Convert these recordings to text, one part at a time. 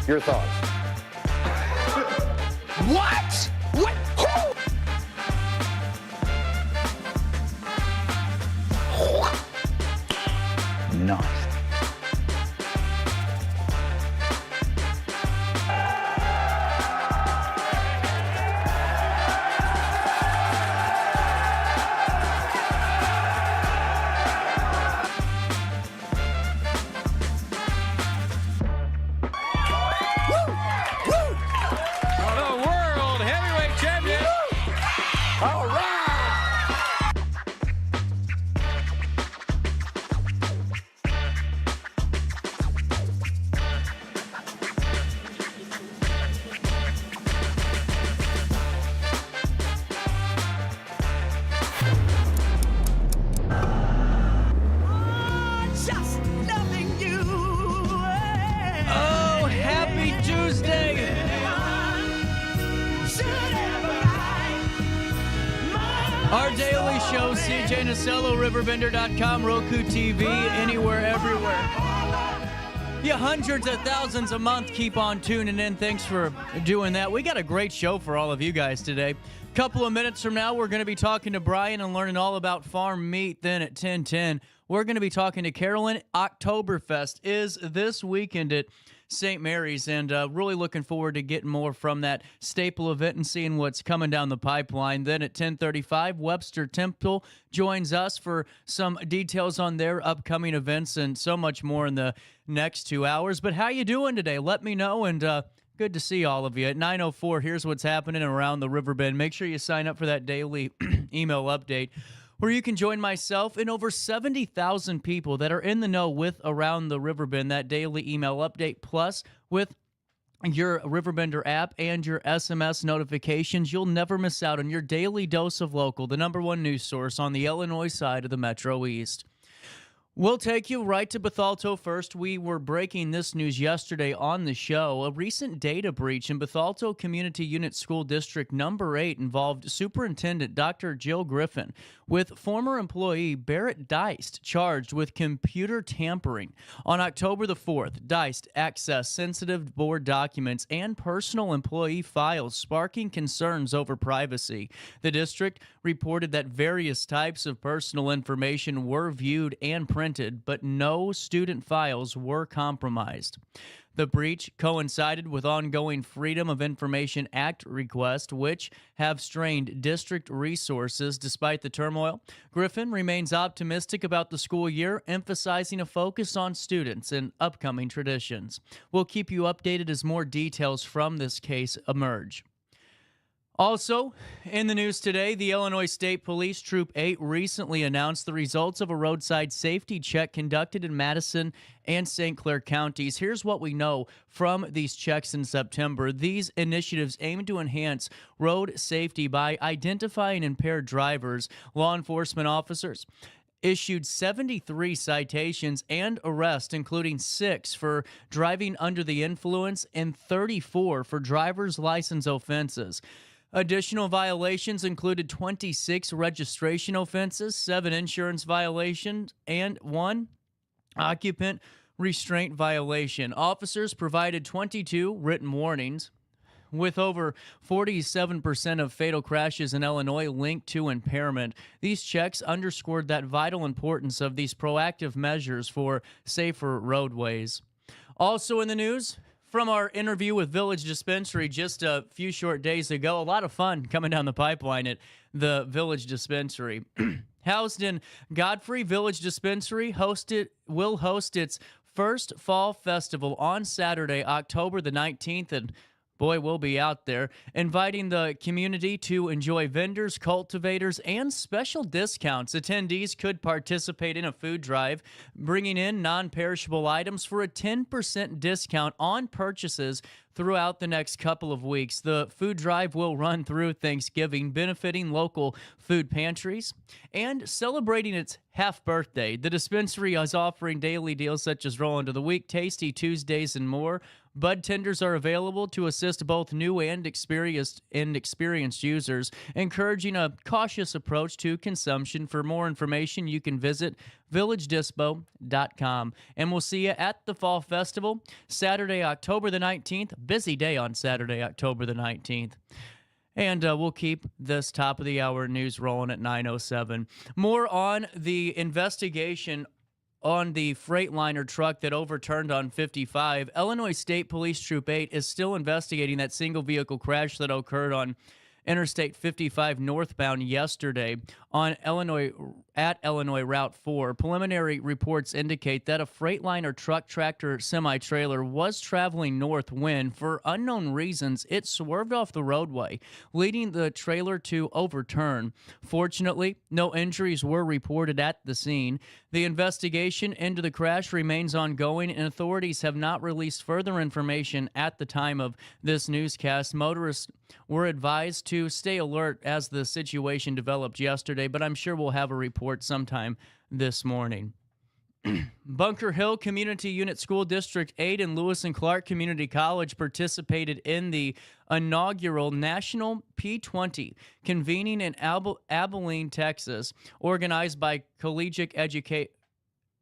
Your thoughts? What? What? Who? Nice. Our daily show, CJ Nasello, RiverBender.com, Roku TV, anywhere, everywhere. Yeah, hundreds of thousands a month keep on tuning in. Thanks for doing that. We got a great show for all of you guys today. Couple of minutes from now, we're going to be talking to Brian and learning all about farm meat. Then at 10:10, we're going to be talking to Carolyn. Oktoberfest is this weekend at St. Mary's, and really looking forward to getting more from that staple event and seeing what's coming down the pipeline. Then at 10:35, Webster Temple joins us for some details on their upcoming events and so much more in the next 2 hours. But how you doing today? Let me know, and good to see all of you. At 9:04, here's what's happening around the Riverbend. Make sure you sign up for that daily email update, where you can join myself and over 70,000 people that are in the know with Around the Riverbend, that daily email update, plus with your Riverbender app and your SMS notifications. You'll never miss out on your daily dose of local, the #1 news source on the Illinois side of the Metro East. We'll take you right to Bethalto first. We were breaking this news yesterday on the show. A recent data breach in Bethalto Community Unit School District number 8 involved Superintendent Dr. Jill Griffin with former employee Barrett Deist charged with computer tampering. On October the 4th, Deist accessed sensitive board documents and personal employee files, sparking concerns over privacy. The district reported that various types of personal information were viewed and printed, but no student files were compromised. The breach coincided with ongoing Freedom of Information Act requests, which have strained district resources. Despite the turmoil, Griffin remains optimistic about the school year, emphasizing a focus on students and upcoming traditions. We'll keep you updated as more details from this case emerge. Also, in the news today, the Illinois State Police Troop 8 recently announced the results of a roadside safety check conducted in Madison and St. Clair counties. Here's what we know from these checks in September. These initiatives aim to enhance road safety by identifying impaired drivers. Law enforcement officers issued 73 citations and arrests, including 6 for driving under the influence and 34 for driver's license offenses. Additional violations included 26 registration offenses, 7 insurance violations, and 1 occupant restraint violation. Officers provided 22 written warnings, with over 47% of fatal crashes in Illinois linked to impairment. These checks underscored that vital importance of these proactive measures for safer roadways. Also in the news, from our interview with Village Dispensary just a few short days ago, a lot of fun coming down the pipeline at the Village Dispensary. Housed in Godfrey, Village Dispensary will host its first fall festival on Saturday, October the 19th, and boy, we'll be out there, inviting the community to enjoy vendors, cultivators, and special discounts. Attendees could participate in a food drive, bringing in non-perishable items for a 10% discount on purchases throughout the next couple of weeks. The food drive will run through Thanksgiving, benefiting local food pantries and celebrating its half birthday. The dispensary is offering daily deals such as Roll into the Week, Tasty Tuesdays, and more. Bud tenders are available to assist both new and experienced users, encouraging a cautious approach to consumption. For more information, you can visit villagedispo.com. And we'll see you at the Fall Festival, Saturday, October the 19th. Busy day on Saturday, October the 19th. And we'll keep this top of the hour news rolling at 9:07. More on the investigation on the Freightliner truck that overturned on 55. Illinois State Police Troop 8 is still investigating that single vehicle crash that occurred on Interstate 55 northbound yesterday on Illinois Route 4. Preliminary reports indicate that a Freightliner truck tractor semi-trailer was traveling north when, for unknown reasons, it swerved off the roadway, leading the trailer to overturn. Fortunately, no injuries were reported at the scene. The investigation into the crash remains ongoing, and authorities have not released further information at the time of this newscast. Motorists were advised to stay alert as the situation developed yesterday, but I'm sure we'll have a report sometime this morning. Bunker Hill Community Unit School District 8 and Lewis and Clark Community College participated in the inaugural National P20 convening in Abilene, Texas, organized by Collegiate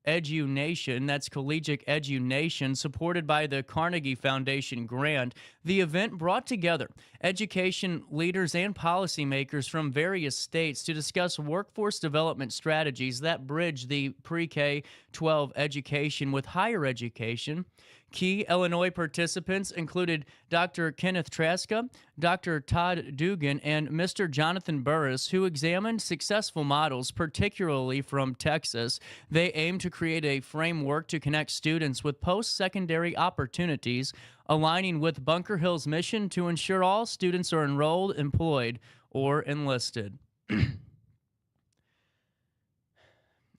EduNation, that's Collegiate EduNation, supported by the Carnegie Foundation grant. The event brought together education leaders and policymakers from various states to discuss workforce development strategies that bridge the pre-K-12 education with higher education. Key Illinois participants included Dr. Kenneth Traska, Dr. Todd Dugan, and Mr. Jonathan Burris, who examined successful models, particularly from Texas. They aim to create a framework to connect students with post-secondary opportunities, aligning with Bunker Hill's mission to ensure all students are enrolled, employed, or enlisted.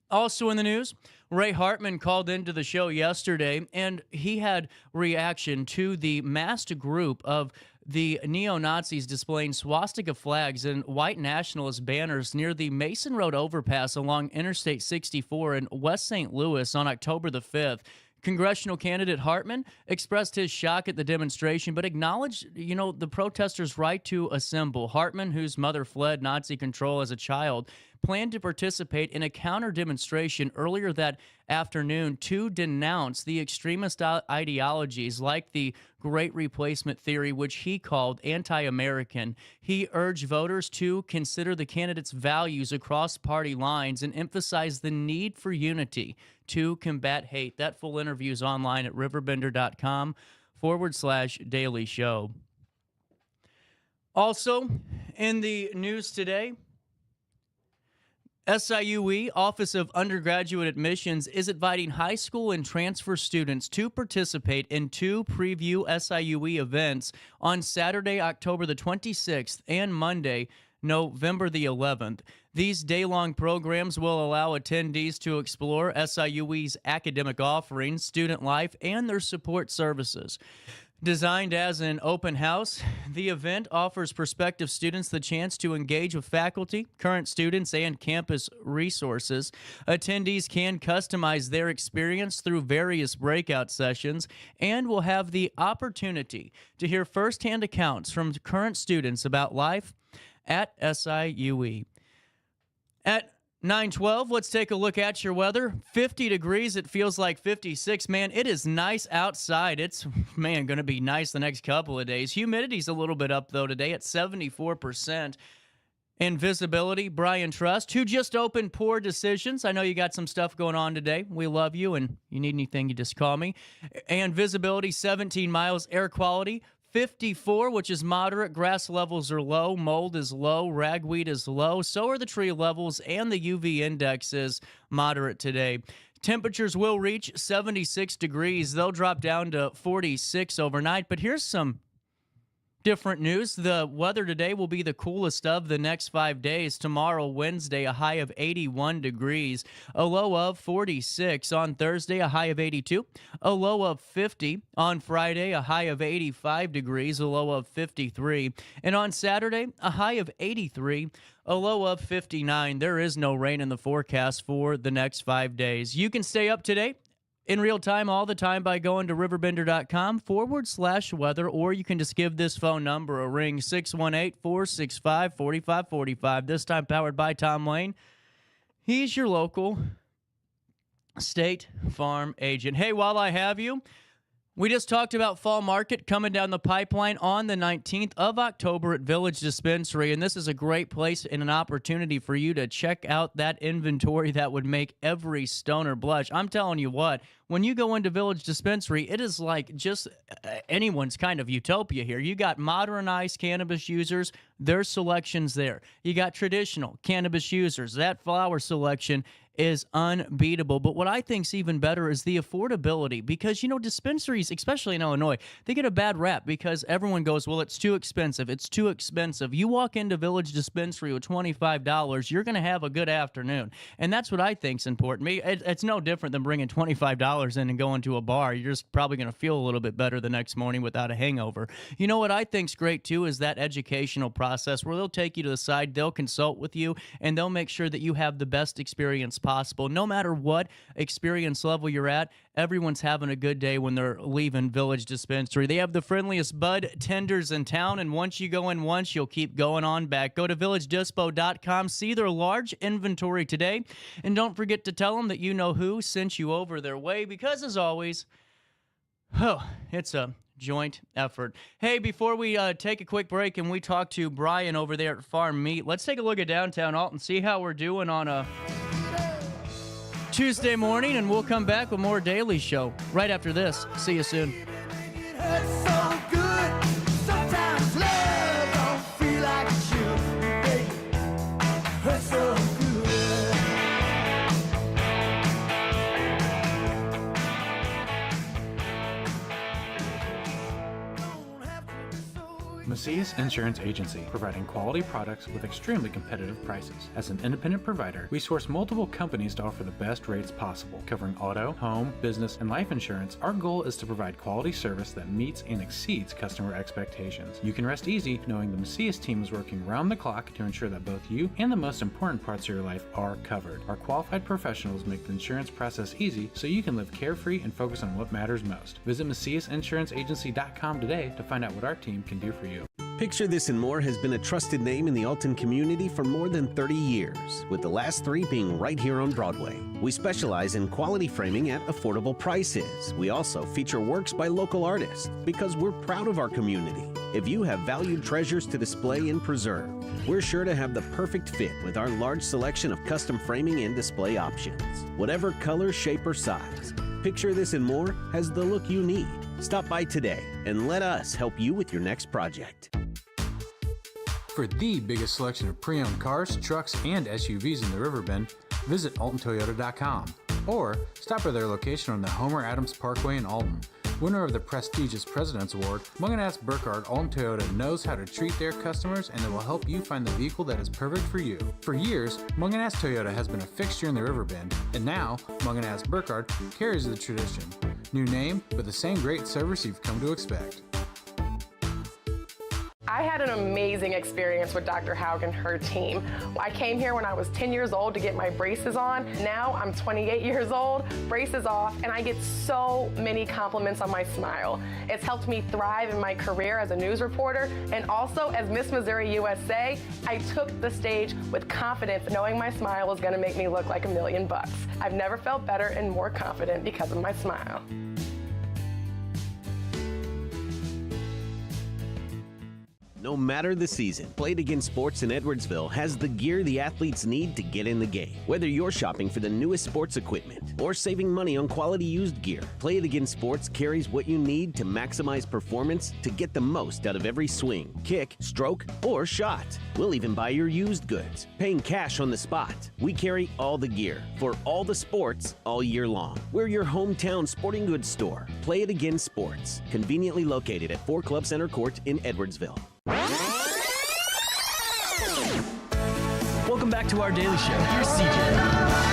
Also in the news, Ray Hartman called into the show yesterday, and he had reaction to the masked group of the neo-Nazis displaying swastika flags and white nationalist banners near the Mason Road overpass along Interstate 64 in West St. Louis on October the 5th. Congressional candidate Hartman expressed his shock at the demonstration, but acknowledged, the protesters' right to assemble. Hartman, whose mother fled Nazi control as a child, planned to participate in a counter-demonstration earlier that afternoon to denounce the extremist ideologies like the Great Replacement Theory, which he called anti-American. He urged voters to consider the candidate's values across party lines and emphasize the need for unity to combat hate. That full interview is online at RiverBender.com /daily show. Also, in the news today, SIUE, Office of Undergraduate Admissions, is inviting high school and transfer students to participate in two preview SIUE events on Saturday, October the 26th, and Monday, November the 11th. These day-long programs will allow attendees to explore SIUE's academic offerings, student life, and their support services. Designed as an open house, the event offers prospective students the chance to engage with faculty, current students, and campus resources. Attendees can customize their experience through various breakout sessions and will have the opportunity to hear firsthand accounts from current students about life at SIUE. At 9:12, let's take a look at your weather. 50 degrees, it feels like 56. Man, it is nice outside. It's, going to be nice the next couple of days. Humidity's a little bit up, though, today at 74%. And visibility, Brian Trust, who just opened Poor Decisions. I know you got some stuff going on today. We love you, and you need anything, you just call me. And visibility, 17 miles. Air quality, 54, which is moderate. Grass levels are low. Mold is low. Ragweed is low. So are the tree levels, and the UV index is moderate today. Temperatures will reach 76 degrees. They'll drop down to 46 overnight. But here's some different news. The weather today will be the coolest of the next 5 days. Tomorrow, Wednesday, a high of 81 degrees, a low of 46. On Thursday, a high of 82, a low of 50. On Friday, a high of 85 degrees, a low of 53. And on Saturday, a high of 83, a low of 59. There is no rain in the forecast for the next 5 days. You can stay up to date in real time all the time by going to RiverBender.com/weather, or you can just give this phone number a ring, 618-465-4545. This time powered by Tom Lane. He's your local State Farm agent. Hey, while I have you, we just talked about Fall Market coming down the pipeline on the 19th of October at Village Dispensary, and this is a great place and an opportunity for you to check out that inventory that would make every stoner blush. I'm telling you what, when you go into Village Dispensary, it is like just anyone's kind of utopia here. You got modernized cannabis users, there's selections there. You got traditional cannabis users, that flower selection is unbeatable. But what I think's even better is the affordability, because, you know, dispensaries, especially in Illinois, they get a bad rap because everyone goes, well, it's too expensive. It's too expensive. You walk into Village Dispensary with $25, you're going to have a good afternoon. And that's what I think's important. It's no different than bringing $25 in and going to a bar. You're just probably going to feel a little bit better the next morning without a hangover. You know what I think's great too is that educational process where they'll take you to the side, they'll consult with you, and they'll make sure that you have the best experience possible. No matter what experience level you're at, everyone's having a good day when they're leaving Village Dispensary. They have the friendliest bud tenders in town, and once you go in once, you'll keep going on back. Go to villagedispo.com, see their large inventory today, and don't forget to tell them that you know who sent you over their way, because as always, it's a joint effort. Hey, before we take a quick break and we talk to Brian over there at Farm Meat, let's take a look at downtown Alton, see how we're doing on a Tuesday morning, and we'll come back with more Daily Show right after this. See you soon. Macias Insurance Agency, providing quality products with extremely competitive prices. As an independent provider, we source multiple companies to offer the best rates possible. Covering auto, home, business, and life insurance, our goal is to provide quality service that meets and exceeds customer expectations. You can rest easy knowing the Macias team is working round the clock to ensure that both you and the most important parts of your life are covered. Our qualified professionals make the insurance process easy so you can live carefree and focus on what matters most. Visit MaciasInsuranceAgency.com today to find out what our team can do for you. Picture This and More has been a trusted name in the Alton community for more than 30 years, with the last 3 being right here on Broadway. We specialize in quality framing at affordable prices. We also feature works by local artists because we're proud of our community. If you have valued treasures to display and preserve, we're sure to have the perfect fit with our large selection of custom framing and display options. Whatever color, shape, or size, Picture This and More has the look you need. Stop by today and let us help you with your next project. For the biggest selection of pre-owned cars, trucks, and SUVs in the Riverbend, visit AltonToyota.com or stop by their location on the Homer Adams Parkway in Alton. Winner of the prestigious President's Award, Munganast Burkhardt Alton Toyota knows how to treat their customers, and they will help you find the vehicle that is perfect for you. For years, Munganast Toyota has been a fixture in the Riverbend, and now Munganast Burkhardt carries the tradition. New name, but the same great service you've come to expect. I had an amazing experience with Dr. Haug and her team. I came here when I was 10 years old to get my braces on. Now I'm 28 years old, braces off, and I get so many compliments on my smile. It's helped me thrive in my career as a news reporter, and also as Miss Missouri USA, I took the stage with confidence, knowing my smile was gonna make me look like $1,000,000. I've never felt better and more confident because of my smile. No matter the season, Play It Again Sports in Edwardsville has the gear the athletes need to get in the game. Whether you're shopping for the newest sports equipment or saving money on quality used gear, Play It Again Sports carries what you need to maximize performance to get the most out of every swing, kick, stroke, or shot. We'll even buy your used goods, paying cash on the spot. We carry all the gear for all the sports all year long. We're your hometown sporting goods store. Play It Again Sports, conveniently located at 4 Club Center Court in Edwardsville. Welcome back to our Daily Show. Here's CJ.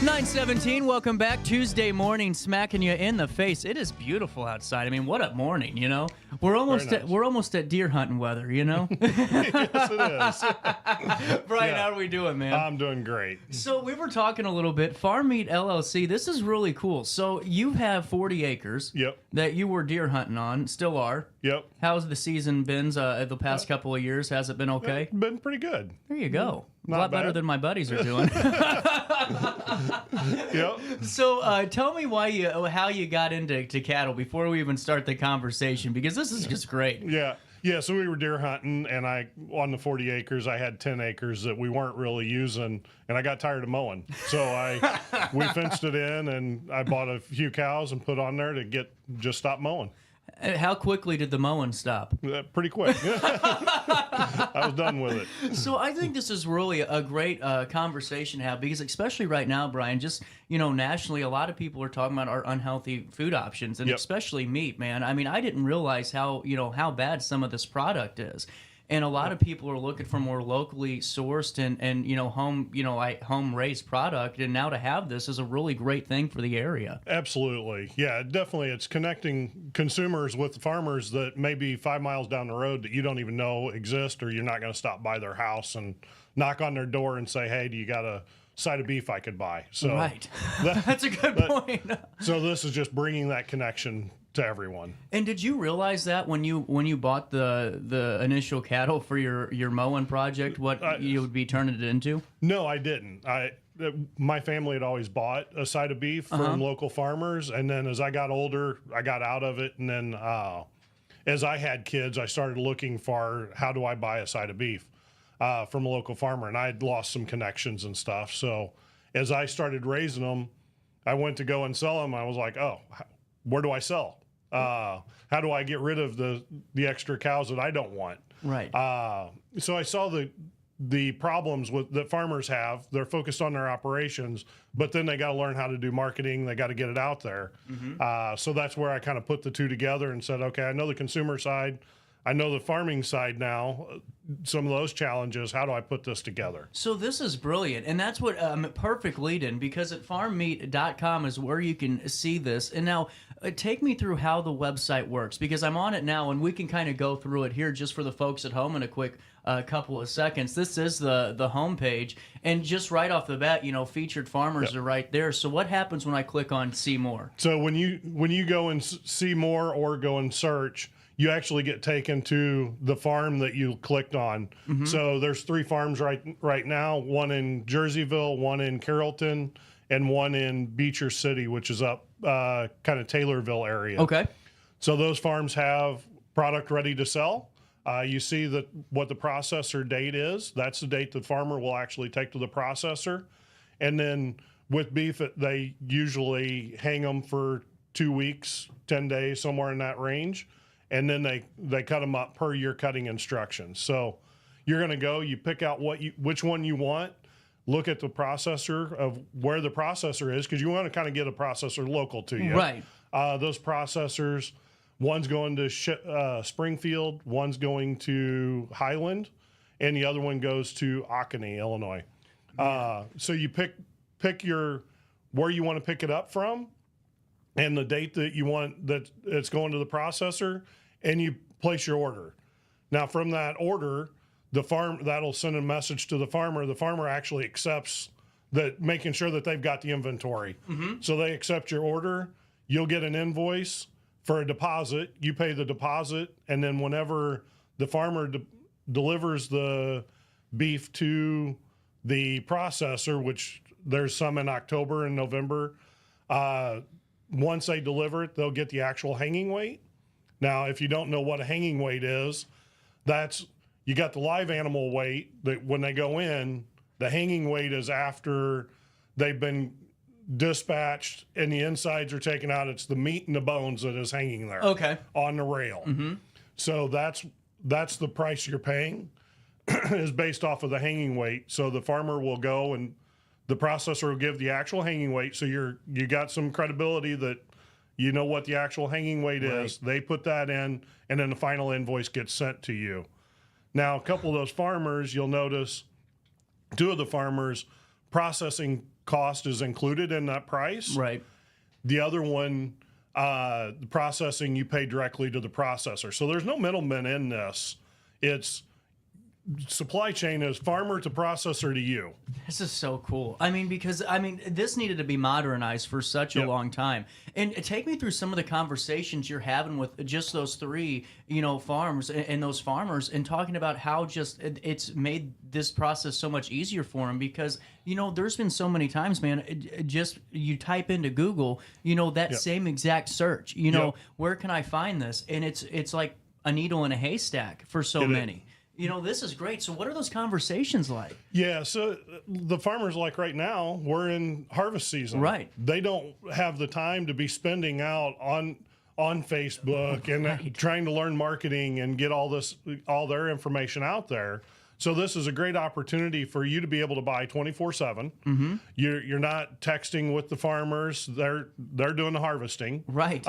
9:17, welcome back. Tuesday morning, smacking you in the face. It is beautiful outside. I mean, what a morning, you know? We're almost at deer hunting weather, you know? Yes, it is. Brian, how are we doing, man? I'm doing great. So we were talking a little bit. Farm Meat LLC, this is really cool. So you have 40 acres Yep. that you were deer hunting on, still are. Yep. How's the season been the past couple of years? Has it been okay? Been pretty good. There you go. Not a lot better bad. than my buddies are doing. Yep. So tell me how you got into cattle before we even start the conversation, because this is just great. Yeah. Yeah, so we were deer hunting, and on the 40 acres, I had 10 acres that we weren't really using, and I got tired of mowing. So we fenced it in, and I bought a few cows and put on there to just stop mowing. How quickly did the mowing stop? Pretty quick. I was done with it. So I think this is really a great conversation to have, because especially right now, Brian, just, nationally, a lot of people are talking about our unhealthy food options, and Yep. especially meat, man. I mean, I didn't realize how bad some of this product is. And a lot of people are looking for more locally sourced and home raised product, and now to have this is a really great thing for the area. Absolutely. Yeah, definitely. It's connecting consumers with farmers that may be 5 miles down the road that you don't even know exist, or you're not going to stop by their house and knock on their door and say, hey, do you got a side of beef I could buy? So Right. That's a good point. So this is just bringing that connection to everyone. And did you realize that when you bought the initial cattle for your mowing project, what you would be turning it into? No, I didn't. My family had always bought a side of beef from local farmers, and then as I got older, I got out of it, and then as I had kids, I started looking for how do I buy a side of beef from a local farmer, and I had lost some connections and stuff. So as I started raising them, I went to go and sell them. I was like, oh, where do I sell? How do I get rid of the extra cows that I don't want? Right. So I saw the problems that farmers have. They're focused on their operations, but then they got to learn how to do marketing. They got to get it out there. So that's where I kind of put the two together and said, okay, I know the consumer side, I know the farming side now, some of those challenges. How do I put this together? So this is brilliant, and that's what perfect lead-in, because at farmmeat.com is where you can see this. And now take me through how the website works, because I'm on it now, and we can kind of go through it here just for the folks at home in a quick couple of seconds. This is the home page, and just right off the bat, featured farmers are right there. So what happens when I click on see more? So when you go and see more or go and search, you actually get taken to the farm that you clicked on. So there's 3 farms right now, one in Jerseyville, one in Carrollton, and one in Beecher City, which is up kind of Taylorville area. Okay. So those farms have product ready to sell. You see what the processor date is. That's the date the farmer will actually take to the processor. And then with beef, they usually hang them for 2 weeks, 10 days, somewhere in that range. And then they cut them up per your cutting instructions. So you're going to go, you pick out which one you want, look at the processor of where the processor is, because you want to kind of get a processor local to you. Right. Those processors, one's going to Springfield, one's going to Highland, and the other one goes to Oconee, Illinois. So you pick where you want to pick it up from, and the date that you want that it's going to the processor, and you place your order. Now, from that order, the farm that'll send a message to the farmer. The farmer actually accepts that, making sure that they've got the inventory. So they accept your order. You'll get an invoice for a deposit. You pay the deposit, and then whenever the farmer delivers the beef to the processor, which there's some in October and November, once they deliver it, they'll get the actual hanging weight. Now, if you don't know what a hanging weight is, you got the live animal weight that when they go in, the hanging weight is after they've been dispatched and the insides are taken out. It's the meat and the bones that is hanging there on the rail. So that's the price you're paying is based off of the hanging weight. So the farmer will go and the processor will give the actual hanging weight. So you got some credibility that you know what the actual hanging weight is. They put that in, and then the final invoice gets sent to you. Now, a couple of those farmers, you'll notice 2 of the farmers processing cost is included in that price. Right. The other one, the processing, you pay directly to the processor. So there's no middleman in this. It's supply chain is farmer to processor to you. This is so cool. I mean, because this needed to be modernized for such a long time. And take me through some of the conversations you're having with just those three, farms and those farmers, and talking about how just it's made this process so much easier for them. Because there's been so many times, man. Just you type into Google, that same exact search. Where can I find this? And it's like a needle in a haystack for so many. This is great. So what are those conversations like? Yeah, so the farmers, like right now, we're in harvest season. Right. They don't have the time to be spending out on Facebook and trying to learn marketing and get all their information out there. So this is a great opportunity for you to be able to buy 24/7. Mm-hmm. You're not texting with the farmers. They're doing the harvesting. Right.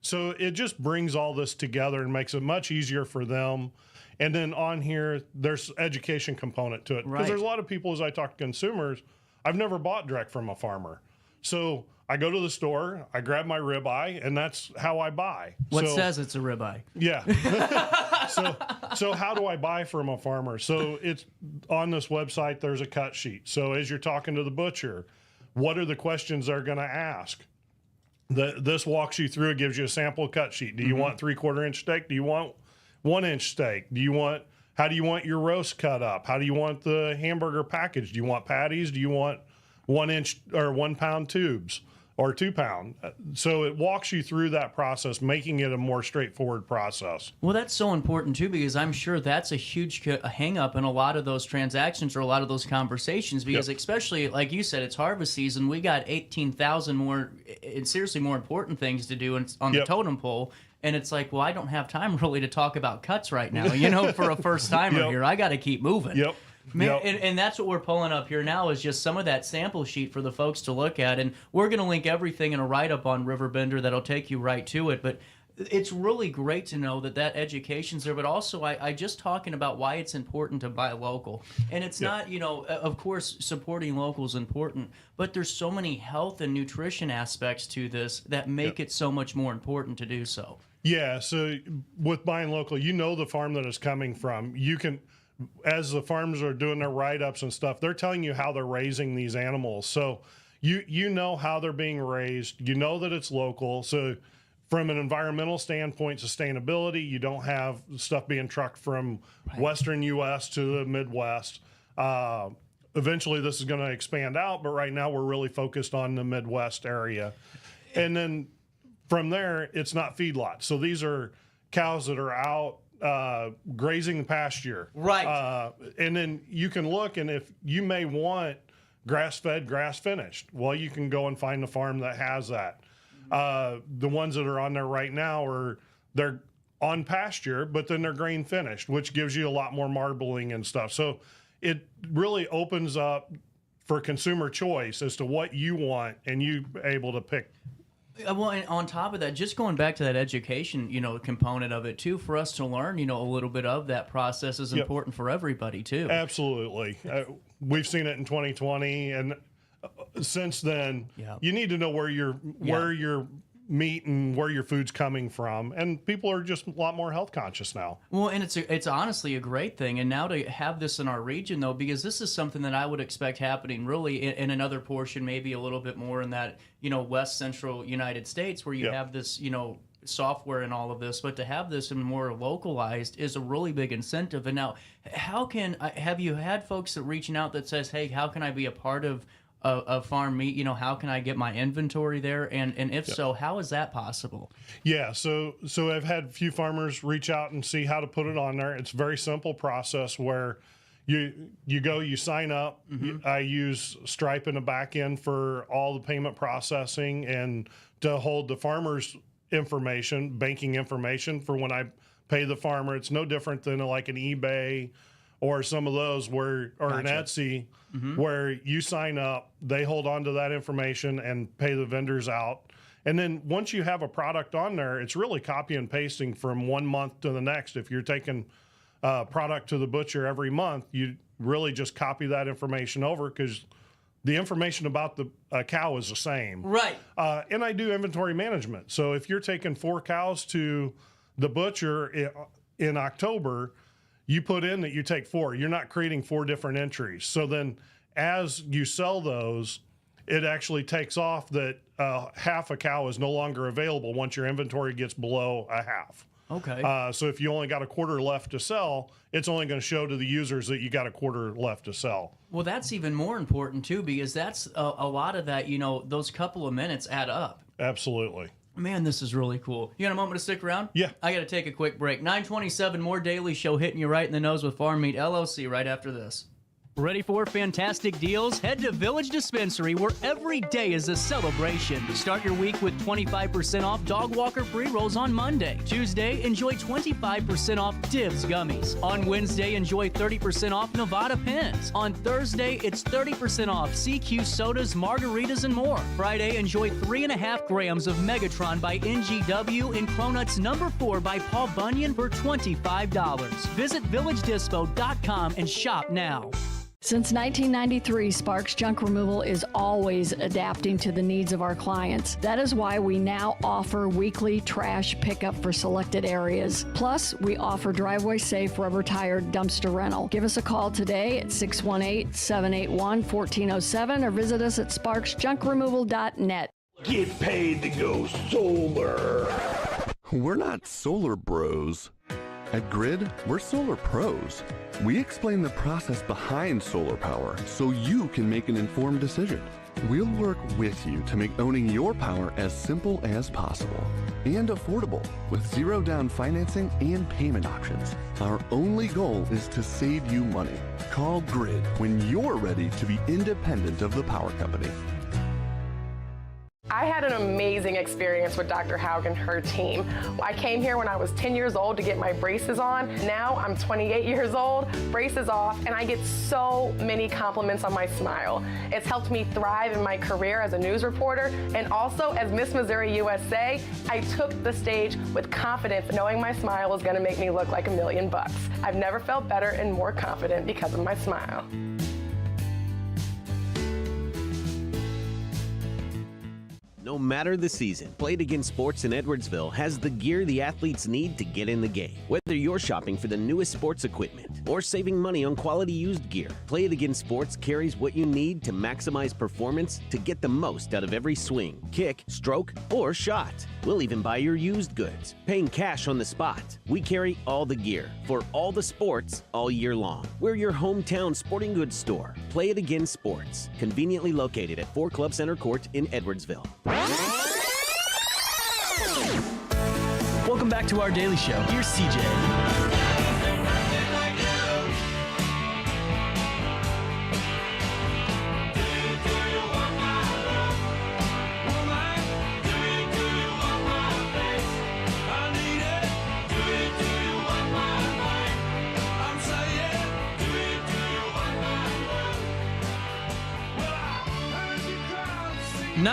So it just brings all this together and makes it much easier for them. And then on here, there's education component to it. Because there's a lot of people, as I talk to consumers, I've never bought direct from a farmer. So I go to the store, I grab my ribeye, and that's how I buy. What says it's a ribeye? Yeah. So how do I buy from a farmer? So it's on this website, there's a cut sheet. So as you're talking to the butcher, what are the questions they're going to ask? This walks you through, it gives you a sample cut sheet. Do you want 3/4 inch steak? Do you want 1 inch steak? How do you want your roast cut up? How do you want the hamburger packaged? Do you want patties? Do you want 1 inch or 1 pound tubes or 2 pound? So it walks you through that process, making it a more straightforward process. Well, that's so important too, because I'm sure that's a huge hang up in a lot of those transactions or a lot of those conversations, because especially like you said, it's harvest season. We got 18,000 more and seriously more important things to do on the totem pole. And it's like, well, I don't have time really to talk about cuts right now, for a first timer here. I got to keep moving. Yep. Man, and that's what we're pulling up here now is just some of that sample sheet for the folks to look at. And we're going to link everything in a write-up on RiverBender that'll take you right to it. But it's really great to know that education's there. But also, I just talking about why it's important to buy local. And it's not, of course, supporting local is important. But there's so many health and nutrition aspects to this that make it so much more important to do so. Yeah, so with buying local, the farm that it's coming from. You can, as the farms are doing their write-ups and stuff, they're telling you how they're raising these animals. So you know how they're being raised. You know that it's local. So from an environmental standpoint, sustainability, you don't have stuff being trucked from Western U.S. to the Midwest. Eventually, this is going to expand out, but right now we're really focused on the Midwest area. And then from there, it's not feedlots. So these are cows that are out grazing the pasture. Right. And then you can look, and if you may want grass-fed, grass-finished, well, you can go and find a farm that has that. The ones that are on there right now they're on pasture, but then they're grain-finished, which gives you a lot more marbling and stuff. So it really opens up for consumer choice as to what you want, and you able to pick. Well, and on top of that, just going back to that education, component of it too, for us to learn, a little bit of that process is important for everybody too. Absolutely. We've seen it in 2020, and since then, you need to know where your meat and where your food's coming from, and people are just a lot more health conscious now. Well, and it's honestly a great thing, and now to have this in our region though, because this is something that I would expect happening really in another portion, maybe a little bit more in that west central United States, where you have this software and all of this, but to have this more localized is a really big incentive. And now, have you had folks that reaching out that says, hey, how can I be a part of farm meat? How can I get my inventory there? And if so, how is that possible? Yeah, so I've had a few farmers reach out and see how to put it on there. It's a very simple process where you go, you sign up. I use Stripe in the back end for all the payment processing and to hold the farmer's information, banking information for when I pay the farmer. It's no different than like an eBay or some of those an Etsy, where you sign up, they hold on to that information and pay the vendors out. And then once you have a product on there, it's really copy and pasting from 1 month to the next. If you're taking product to the butcher every month, you really just copy that information over, because the information about the cow is the same. Right. And I do inventory management. So if you're taking 4 cows to the butcher in October, you put in that you take 4. You're not creating 4 different entries. So then as you sell those, it actually takes off that half a cow is no longer available once your inventory gets below a half. Okay. So if you only got a quarter left to sell, it's only going to show to the users that you got a quarter left to sell. Well, that's even more important, too, because that's a lot of that, those couple of minutes add up. Absolutely. Man, this is really cool. You got a moment to stick around? Yeah. I got to take a quick break. 9:27, more Daily Show hitting you right in the nose with Farm Meat LLC right after this. Ready for fantastic deals? Head to Village Dispensary, where every day is a celebration. Start your week with 25% off Dog Walker pre-rolls on Monday. Tuesday, enjoy 25% off Dibs gummies. On Wednesday, enjoy 30% off Nevada pens. On Thursday, it's 30% off CQ sodas, margaritas, and more. Friday, enjoy 3.5 grams of Megatron by NGW and Cronuts number 4 by Paul Bunyan for $25. Visit VillageDispo.com and shop now. Since 1993, Sparks Junk Removal is always adapting to the needs of our clients. That is why we now offer weekly trash pickup for selected areas. Plus, we offer driveway-safe rubber-tired dumpster rental. Give us a call today at 618-781-1407 or visit us at sparksjunkremoval.net. Get paid to go solar. We're not solar bros. At Grid, we're solar pros. We explain the process behind solar power so you can make an informed decision. We'll work with you to make owning your power as simple as possible and affordable with zero down financing and payment options. Our only goal is to save you money. Call Grid when you're ready to be independent of the power company. I had an amazing experience with Dr. Haug and her team. I came here when I was 10 years old to get my braces on. Now I'm 28 years old, braces off, and I get so many compliments on my smile. It's helped me thrive in my career as a news reporter, and also as Miss Missouri USA, I took the stage with confidence, knowing my smile was gonna make me look like $1 million. I've never felt better and more confident because of my smile. No matter the season, Played Again Sports in Edwardsville has the gear the athletes need to get in the game. Whether you're shopping for the newest sports equipment or saving money on quality used gear, Played Again Sports carries what you need to maximize performance to get the most out of every swing, kick, stroke, or shot. We'll even buy your used goods, paying cash on the spot. We carry all the gear for all the sports all year long. We're your hometown sporting goods store. Play It Again Sports, conveniently located at 4 Club Center Court in Edwardsville. Welcome back to our Daily Show. Here's CJ.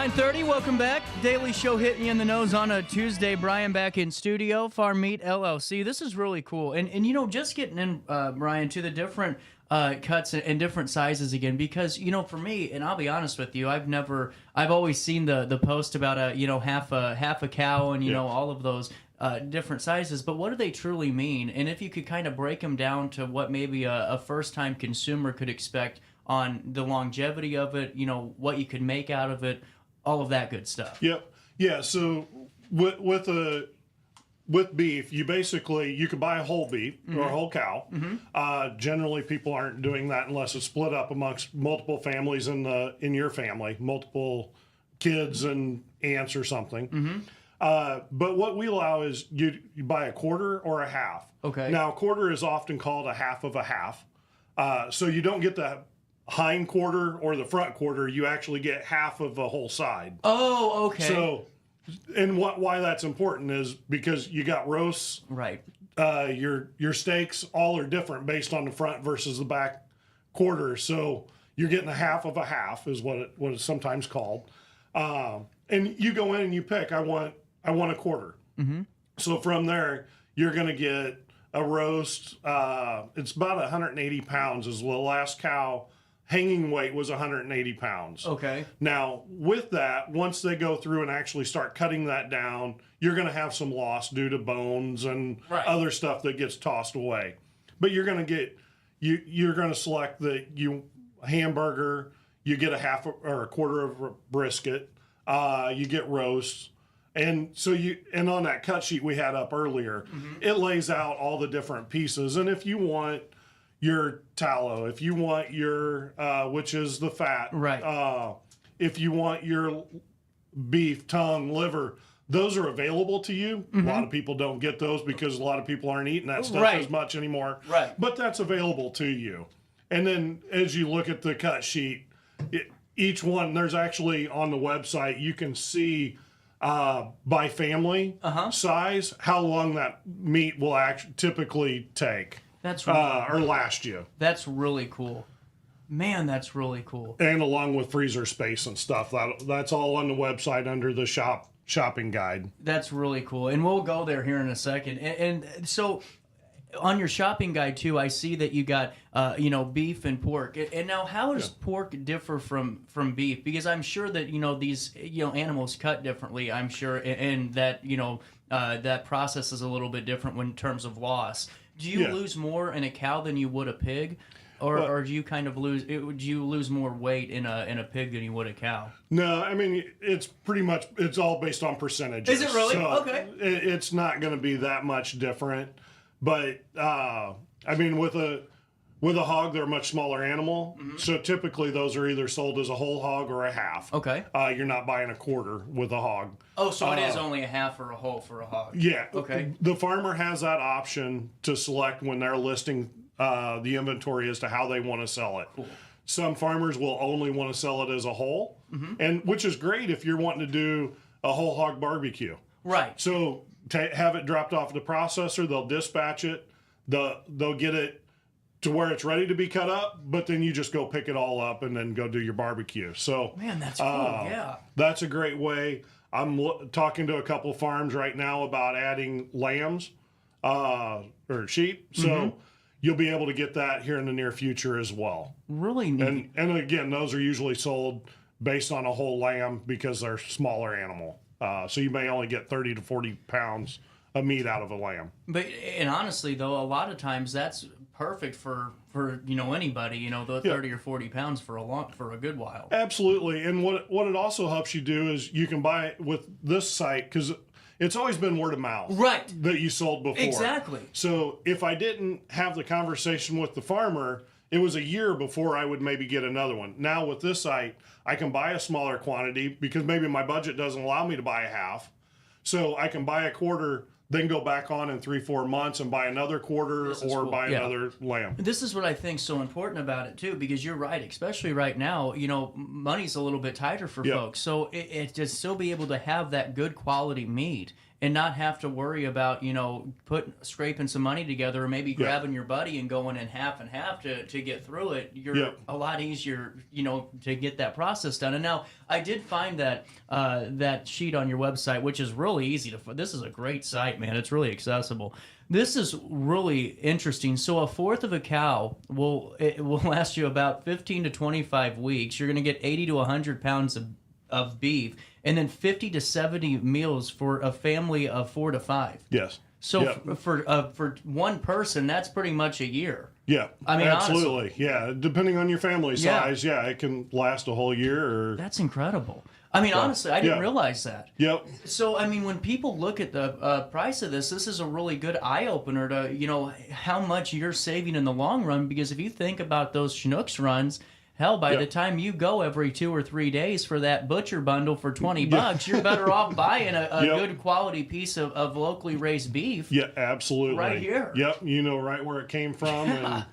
.30, welcome back. Daily Show hitting you in the nose on a Tuesday. Brian back in studio, Farm Meat LLC. This is really cool. And just getting in, Brian, to the different cuts and different sizes again, because, for me, and I'll be honest with you, I've always seen the post about half a cow and, all of those different sizes, but what do they truly mean? And if you could kind of break them down to what maybe a first-time consumer could expect on the longevity of it, what you could make out of it, all of that good stuff. Yep. Yeah. So with beef, you can buy a whole beef or a whole cow. Generally, people aren't doing that unless it's split up amongst multiple families in your family, multiple kids and aunts or something. But what we allow is you buy a quarter or a half. Okay. Now, a quarter is often called a half of a half. So you don't get the hind quarter or the front quarter, you actually get half of a whole side. Oh, okay. So, and why that's important is because you got roasts, right? Your steaks all are different based on the front versus the back quarter. So you're getting a half of a half is what it's sometimes called. And you go in and you pick. I want a quarter. So from there, you're going to get a roast. It's about 180 pounds is the last cow hanging weight was 180 pounds. Okay. Now, with that, once they go through and actually start cutting that down, you're going to have some loss due to bones and other stuff that gets tossed away. But you're going to get, you're going to select the hamburger, you get a half or a quarter of a brisket, you get roast. And so and on that cut sheet we had up earlier, it lays out all the different pieces. And if you want your tallow, if you want your, which is the fat, if you want your beef, tongue, liver, those are available to you. A lot of people don't get those because a lot of people aren't eating that stuff as much anymore. But that's available to you. And then as you look at the cut sheet, each one, there's actually on the website, you can see by family size how long that meat will typically take. That's or last you. That's really cool. Man, that's really cool. And along with freezer space and stuff. That's all on the website under the shopping guide. That's really cool. And we'll go there here in a second. And so on your shopping guide too, I see that you got beef and pork. And now how does pork differ from beef? Because I'm sure that these animals cut differently, I'm sure, and that that process is a little bit different in terms of loss. Do you lose more in a cow than you would a pig? Or do you kind of lose more weight in a pig than you would a cow? No, I mean it's pretty much, it's all based on percentages. Is it really? So okay. It's not going to be that much different, but I mean with a hog they're a much smaller animal, so typically those are either sold as a whole hog or a half. Okay. You're not buying a quarter with a hog. Oh, so it is only a half or a whole for a hog. Yeah. Okay. The farmer has that option to select when they're listing the inventory as to how they want to sell it. Cool. Some farmers will only want to sell it as a whole, and which is great if you're wanting to do a whole hog barbecue. Right. So have it dropped off at the processor, they'll dispatch it, they'll get it to where it's ready to be cut up, but then you just go pick it all up and then go do your barbecue. So man, that's cool. Yeah. That's a great way. I'm talking to a couple farms right now about adding lambs or sheep. So you'll be able to get that here in the near future as well. Really neat. And again, those are usually sold based on a whole lamb because they're a smaller animal. So you may only get 30 to 40 pounds of meat out of a lamb. And honestly, though, a lot of times that's perfect for anybody. The 30 or 40 pounds for a good while. Absolutely. And what it also helps you do is you can buy it with this site because it's always been word of mouth, right? That you sold before. Exactly. So if I didn't have the conversation with the farmer, it was a year before I would maybe get another one. Now with this site, I can buy a smaller quantity because maybe my budget doesn't allow me to buy a half. So I can buy a quarter, then go back on in 3-4 months and buy another quarter or buy another lamb. This is what I think is so important about it too, because you're right, especially right now, money's a little bit tighter for folks. So it just still be able to have that good quality meat and not have to worry about, scraping some money together or maybe grabbing your buddy and going in half and half to get through it. You're a lot easier, to get that process done. And now I did find that that sheet on your website, which is really easy to find. This is a great site, man. It's really accessible. This is really interesting. So a fourth of a cow will last you about 15 to 25 weeks. You're going to get 80 to 100 pounds of beef, and then 50 to 70 meals for a family of 4 to 5. Yes. So for one person, that's pretty much a year. Yeah, I mean, absolutely. Honestly. Yeah, depending on your family size, it can last a whole year. That's incredible. I mean, honestly, I didn't realize that. Yep. So, I mean, when people look at the price of this is a really good eye-opener to, how much you're saving in the long run, because if you think about those Chinooks runs, hell, by the time you go every 2 or 3 days for that butcher bundle for $20, you're better off buying a good quality piece of locally raised beef. Yeah, absolutely. Right here. Yep, you know right where it came from. And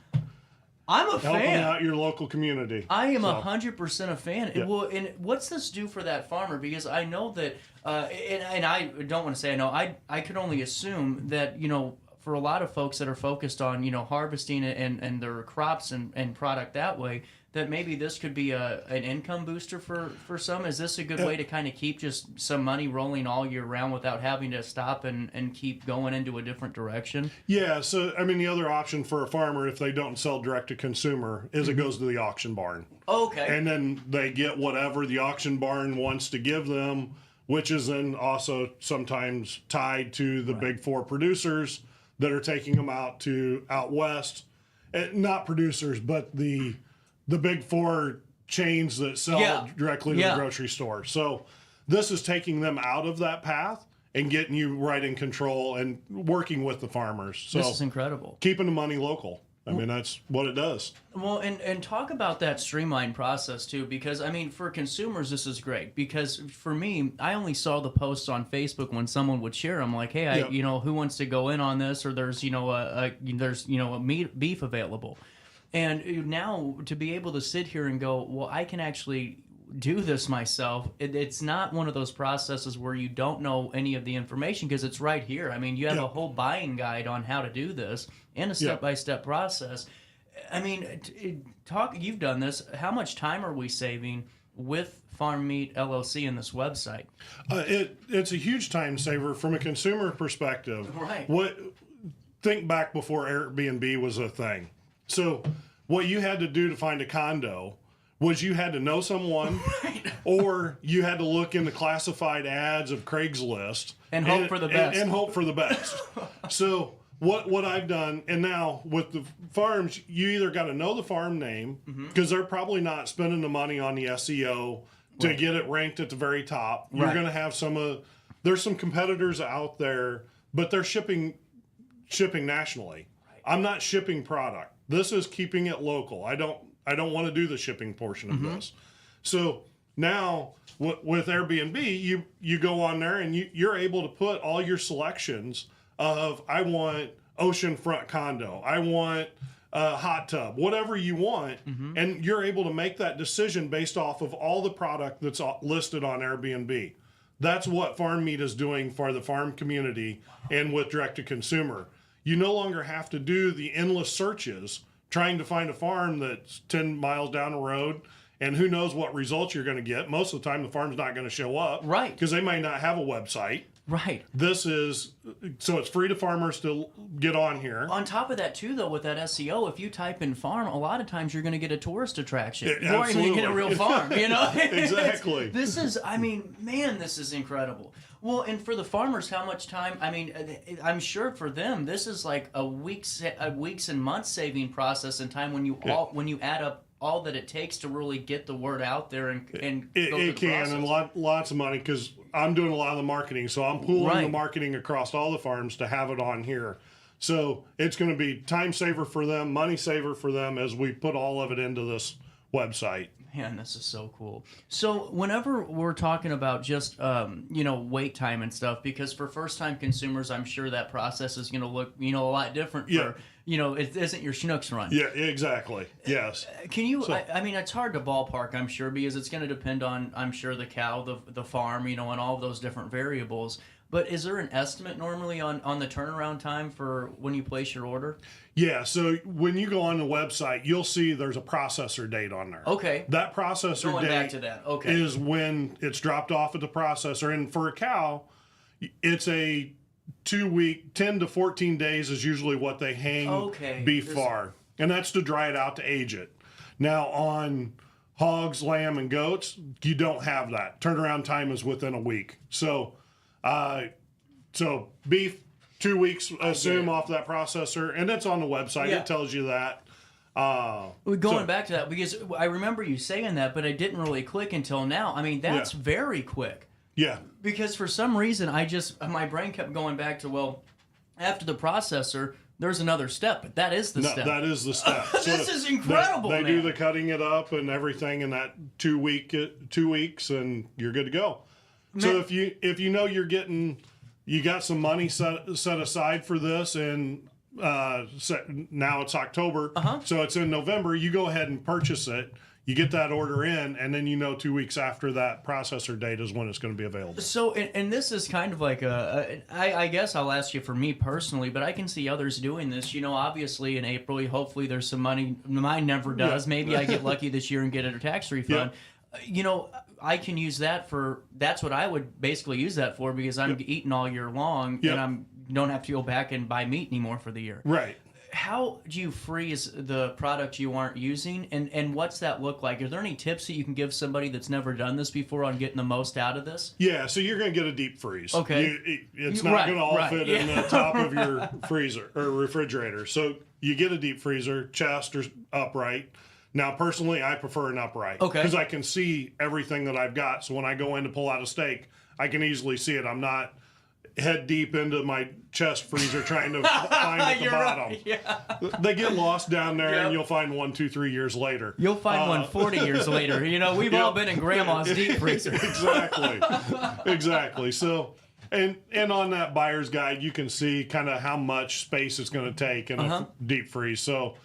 I'm a fan. Helping out your local community. I am 100% a fan. Yeah. Well, and what's this do for that farmer? Because I know that, and I don't want to say I know, I could only assume that, for a lot of folks that are focused on, harvesting and their crops and product that way, that maybe this could be an income booster for some? Is this a good way to kind of keep just some money rolling all year round without having to stop and keep going into a different direction? Yeah, so I mean, the other option for a farmer, if they don't sell direct to consumer, is it goes to the auction barn. Okay. And then they get whatever the auction barn wants to give them, which is then also sometimes tied to the big four producers that are taking them out west. Not producers, but the big four chains that sell directly to the grocery store. So this is taking them out of that path and getting you right in control and working with the farmers. So this is incredible. Keeping the money local. I mean, that's what it does. Well, and talk about that streamlined process, too, because, I mean, for consumers, this is great. Because for me, I only saw the posts on Facebook when someone would share them, like, hey, who wants to go in on this? Or there's, a beef available. And now to be able to sit here and go, well, I can actually do this myself. It's not one of those processes where you don't know any of the information because it's right here. I mean, you have a whole buying guide on how to do this and a step-by-step process. I mean, you've done this. How much time are we saving with Farm Meat LLC and this website? It's a huge time saver from a consumer perspective. Right. Think back before Airbnb was a thing. So what you had to do to find a condo was you had to know someone, or you had to look in the classified ads of Craigslist and hope for the best. And hope for the best. So what I've done, and now with the farms, you either got to know the farm name because they're probably not spending the money on the SEO to get it ranked at the very top. You're going to have there's some competitors out there, but they're shipping nationally. I'm not shipping product. This is keeping it local. I don't want to do the shipping portion of this. So now with Airbnb, you go on there and you're able to put all your selections of, I want oceanfront condo, I want a hot tub, whatever you want, and you're able to make that decision based off of all the product that's listed on Airbnb. That's what Farm Meat is doing for the farm community and with direct to consumer. You no longer have to do the endless searches trying to find a farm that's 10 miles down the road, and who knows what results you're going to get. Most of the time, the farm's not going to show up. Right. Because they may not have a website. Right. So it's free to farmers to get on here. On top of that, too, though, with that SEO, if you type in farm, a lot of times you're going to get a tourist attraction. Yeah, or you're going to get a real farm, Exactly. This is incredible. Well, and for the farmers, how much time? I mean, I'm sure for them, this is like a weeks and months saving process in time when you add up all that it takes to really get the word out there and it can process. And lots of money because I'm doing a lot of the marketing, so I'm pooling the marketing across all the farms to have it on here. So it's going to be time saver for them, money saver for them as we put all of it into this website. Man, this is so cool. So whenever we're talking about just, wait time and stuff, because for first-time consumers, I'm sure that process is going to look, a lot different for, it isn't your Schnucks run. Yeah, exactly. Yes. Can you, I mean, it's hard to ballpark, I'm sure, because it's going to depend on, I'm sure, the cow, the farm, and all of those different variables. But is there an estimate normally on the turnaround time for when you place your order? Yeah, so when you go on the website, you'll see there's a processor date on there. Okay. That processor date is when it's dropped off at the processor. And for a cow, it's a 2-week, 10 to 14 days is usually what they hang beef for. And that's to dry it out to age it. Now on hogs, lamb, and goats, you don't have that. Turnaround time is within a week. So beef, 2 weeks, assume off that processor, and it's on the website. It tells you that. Going back to that, because I remember you saying that, but it didn't really click until now. I mean, that's very quick. Yeah. Because for some reason, my brain kept going back to, after the processor, there's another step, but that is the step. That is the step. This is incredible, They man. do the cutting it up and everything in that 2 weeks, and you're good to go. Man. So if you got some money set aside for this, and now it's October, so it's in November, you go ahead and purchase it. you get that order in, and then 2 weeks after that processor date is when it's going to be available. So, and this is kind of like I guess I'll ask you for me personally, but I can see others doing this. Obviously in April, hopefully there's some money. Mine never does. Yeah. Maybe I get lucky this year and get a tax refund. Yeah. I can use that that's what I would basically use that for, because I'm eating all year long, and I don't have to go back and buy meat anymore for the year. Right. How do you freeze the product you aren't using, and what's that look like? Are there any tips that you can give somebody that's never done this before on getting the most out of this? Yeah, so you're going to get a deep freeze. Okay. It's not going to all fit in the top of your freezer or refrigerator. So you get a deep freezer, chest or upright. Now, personally, I prefer an upright. Okay. Because I can see everything that I've got. So when I go in to pull out a steak, I can easily see it. I'm not head deep into my chest freezer trying to find at the bottom. Right. Yeah. They get lost down there, and you'll find 1, 2, 3 years later. You'll find one 40 years later. We've all been in Grandma's deep freezer. Exactly. So, and on that buyer's guide, you can see kind of how much space it's going to take in a deep freeze. So,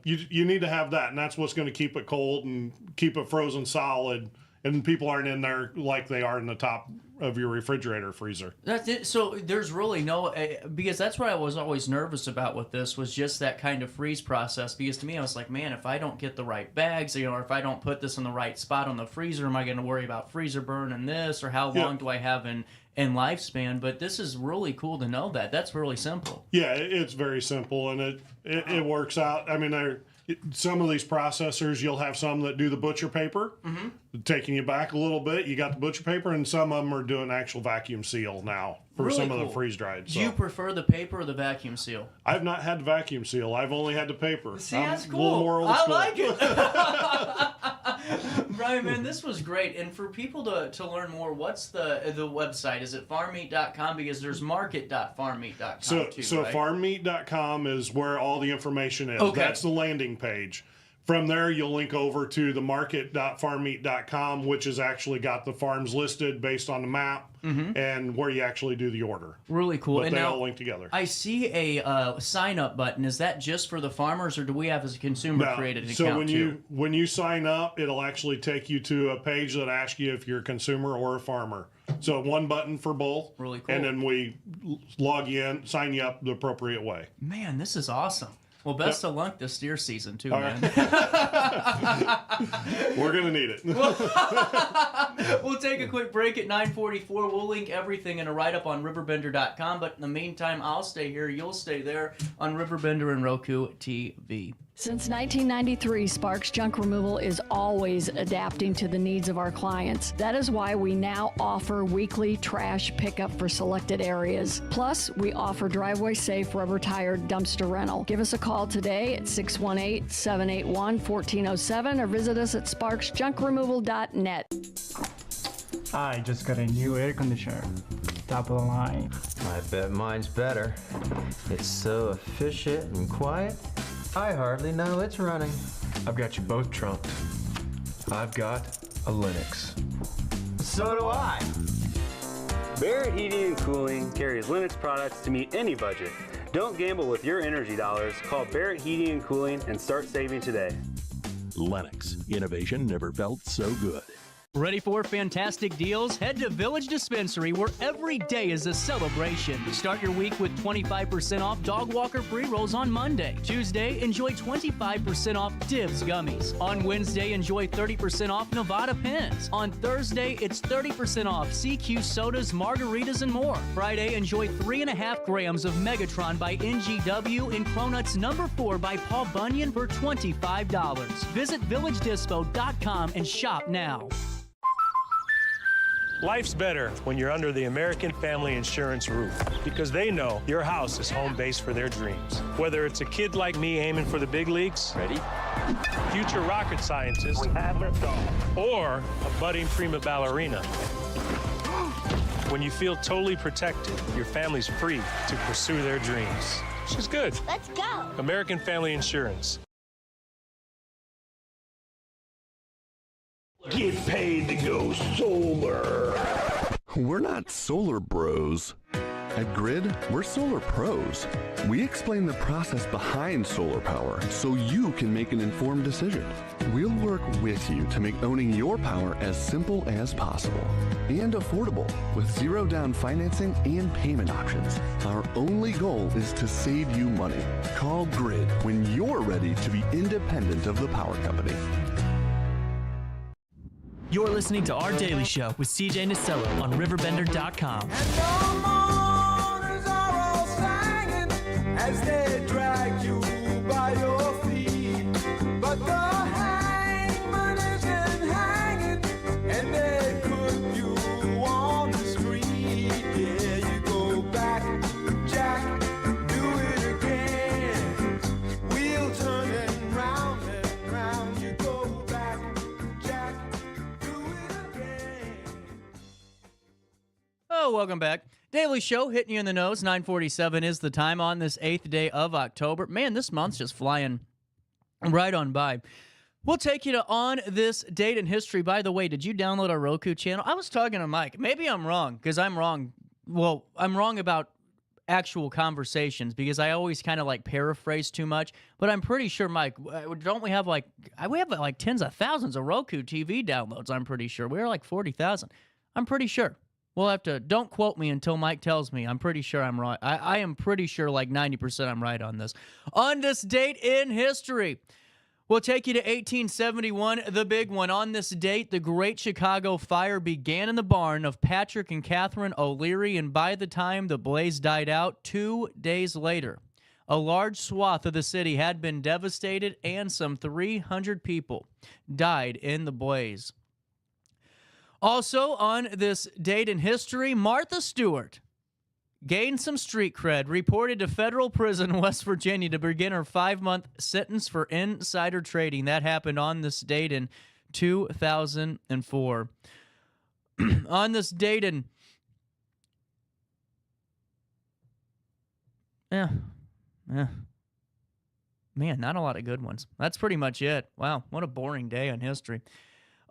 you need to have that, and that's what's going to keep it cold and keep it frozen solid. And people aren't in there like they are in the top of your refrigerator freezer. That's it. So there's really no, because that's what I was always nervous about with this, was just that kind of freeze process. Because to me, I was like, man, if I don't get the right bags, or if I don't put this in the right spot on the freezer, am I going to worry about freezer burn and this, or how long do I have in lifespan? But this is really cool to know that. That's really simple. Yeah, it's very simple, and it works out. I mean, some of these processors, you'll have some that do the butcher paper, taking you back a little bit. You got the butcher paper, and some of them are doing actual vacuum seal now for really some of the freeze dried. Do you prefer the paper or the vacuum seal? I've not had the vacuum seal. I've only had the paper. See, that's cool. A little more old school. I like it. Brian, man, this was great. And for people to learn more, what's the website? Is it farmmeat.com? Because there's market.farmmeat.com too, So right? farmmeat.com is where all the information is. Okay. That's the landing page. From there, you'll link over to the market.farmmeat.com, which has actually got the farms listed based on the map and where you actually do the order. Really cool. But and they now, all link together. I see a sign-up button. Is that just for the farmers, or do we have, as a consumer, created an account So when you sign up, it'll actually take you to a page that asks you if you're a consumer or a farmer. So one button for both. Really cool. And then we log you in, sign you up the appropriate way. Man, this is awesome. Well, best of luck this deer season, too, man. We're going to need it. We'll take a quick break at 9:44. We'll link everything in a write-up on RiverBender.com. But in the meantime, I'll stay here. You'll stay there on RiverBender and Roku TV. Since 1993, Sparks Junk Removal is always adapting to the needs of our clients. That is why we now offer weekly trash pickup for selected areas. Plus, we offer driveway-safe rubber-tired dumpster rental. Give us a call today at 618-781-1407 or visit us at sparksjunkremoval.net. I just got a new air conditioner. Top of the line. I bet mine's better. It's so efficient and quiet, I hardly know it's running. I've got you both trumped. I've got a Linux. So do I. Barrett Heating and Cooling carries Linux products to meet any budget. Don't gamble with your energy dollars. Call Barrett Heating and Cooling and start saving today. Lennox. Innovation never felt so good. Ready for fantastic deals? Head to Village Dispensary, where every day is a celebration. Start your week with 25% off Dog Walker pre-rolls on Monday. Tuesday, enjoy 25% off Dibs gummies. On Wednesday, enjoy 30% off Nevada pens. On Thursday, it's 30% off CQ sodas, margaritas, and more. Friday, enjoy 3.5 grams of Megatron by NGW and Cronuts number 4 by Paul Bunyan for $25. Visit villagedispo.com and shop now. Life's better when you're under the American Family Insurance roof, because they know your house is home base for their dreams. Whether it's a kid like me aiming for the big leagues, ready, future rocket scientist, or a budding prima ballerina. When you feel totally protected, your family's free to pursue their dreams. Which is good. Let's go. American Family Insurance. Get paid to go solar. We're not solar bros. At Grid, we're solar pros. We explain the process behind solar power so you can make an informed decision. We'll work with you to make owning your power as simple as possible and affordable with zero down financing and payment options. Our only goal is to save you money. Call Grid when you're ready to be independent of the power company. You're listening to Our Daily Show with CJ Nasello on RiverBender.com. As they drag you by your feet, but the hangman isn't hanging, and they put you on the street. Yeah, you go back, Jack, do it again. Wheel turning round and round. You go back, Jack, do it again. Oh, welcome back. Daily Show, hitting you in the nose. 9:47 is the time on this 8th day of October. Man, this month's just flying right on by. We'll take you to On This Date in History. By the way, did you download our Roku channel? I was talking to Mike. Maybe I'm wrong, because I'm wrong. Well, I'm wrong about actual conversations, because I always kind of like paraphrase too much. But I'm pretty sure, Mike, don't we have like tens of thousands of Roku TV downloads, I'm pretty sure. We're like 40,000. I'm pretty sure. We'll have to, don't quote me until Mike tells me. I'm pretty sure I'm right. I am pretty sure like 90% I'm right on this. On this date in history, we'll take you to 1871, the big one. On this date, the Great Chicago Fire began in the barn of Patrick and Catherine O'Leary, and by the time the blaze died out 2 days later, a large swath of the city had been devastated and some 300 people died in the blaze. Also, on this date in history, Martha Stewart gained some street cred, reported to federal prison in West Virginia to begin her 5-month sentence for insider trading. That happened on this date in 2004. On this date in... Yeah. Man, not a lot of good ones. That's pretty much it. Wow, what a boring day on history.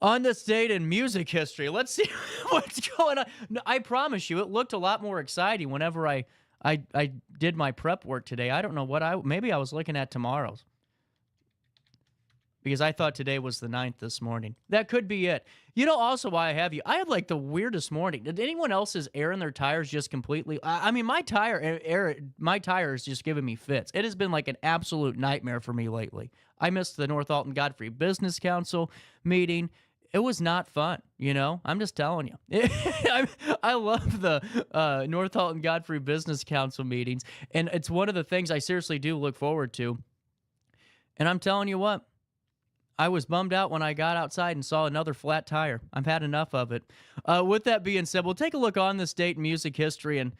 On this date in music history, let's see what's going on. No, I promise you, it looked a lot more exciting whenever I did my prep work today. I don't know what maybe I was looking at tomorrow's, because I thought today was the 9th this morning. That could be it. You know also why I have you. I had like the weirdest morning. Did anyone else's air in their tires just completely... I mean, my tire is just giving me fits. It has been like an absolute nightmare for me lately. I missed the North Alton Godfrey Business Council meeting. It was not fun, you know? I'm just telling you. I love the North Alton Godfrey Business Council meetings, and it's one of the things I seriously do look forward to. And I'm telling you what, I was bummed out when I got outside and saw another flat tire. I've had enough of it. With that being said, we'll take a look on this date in music history and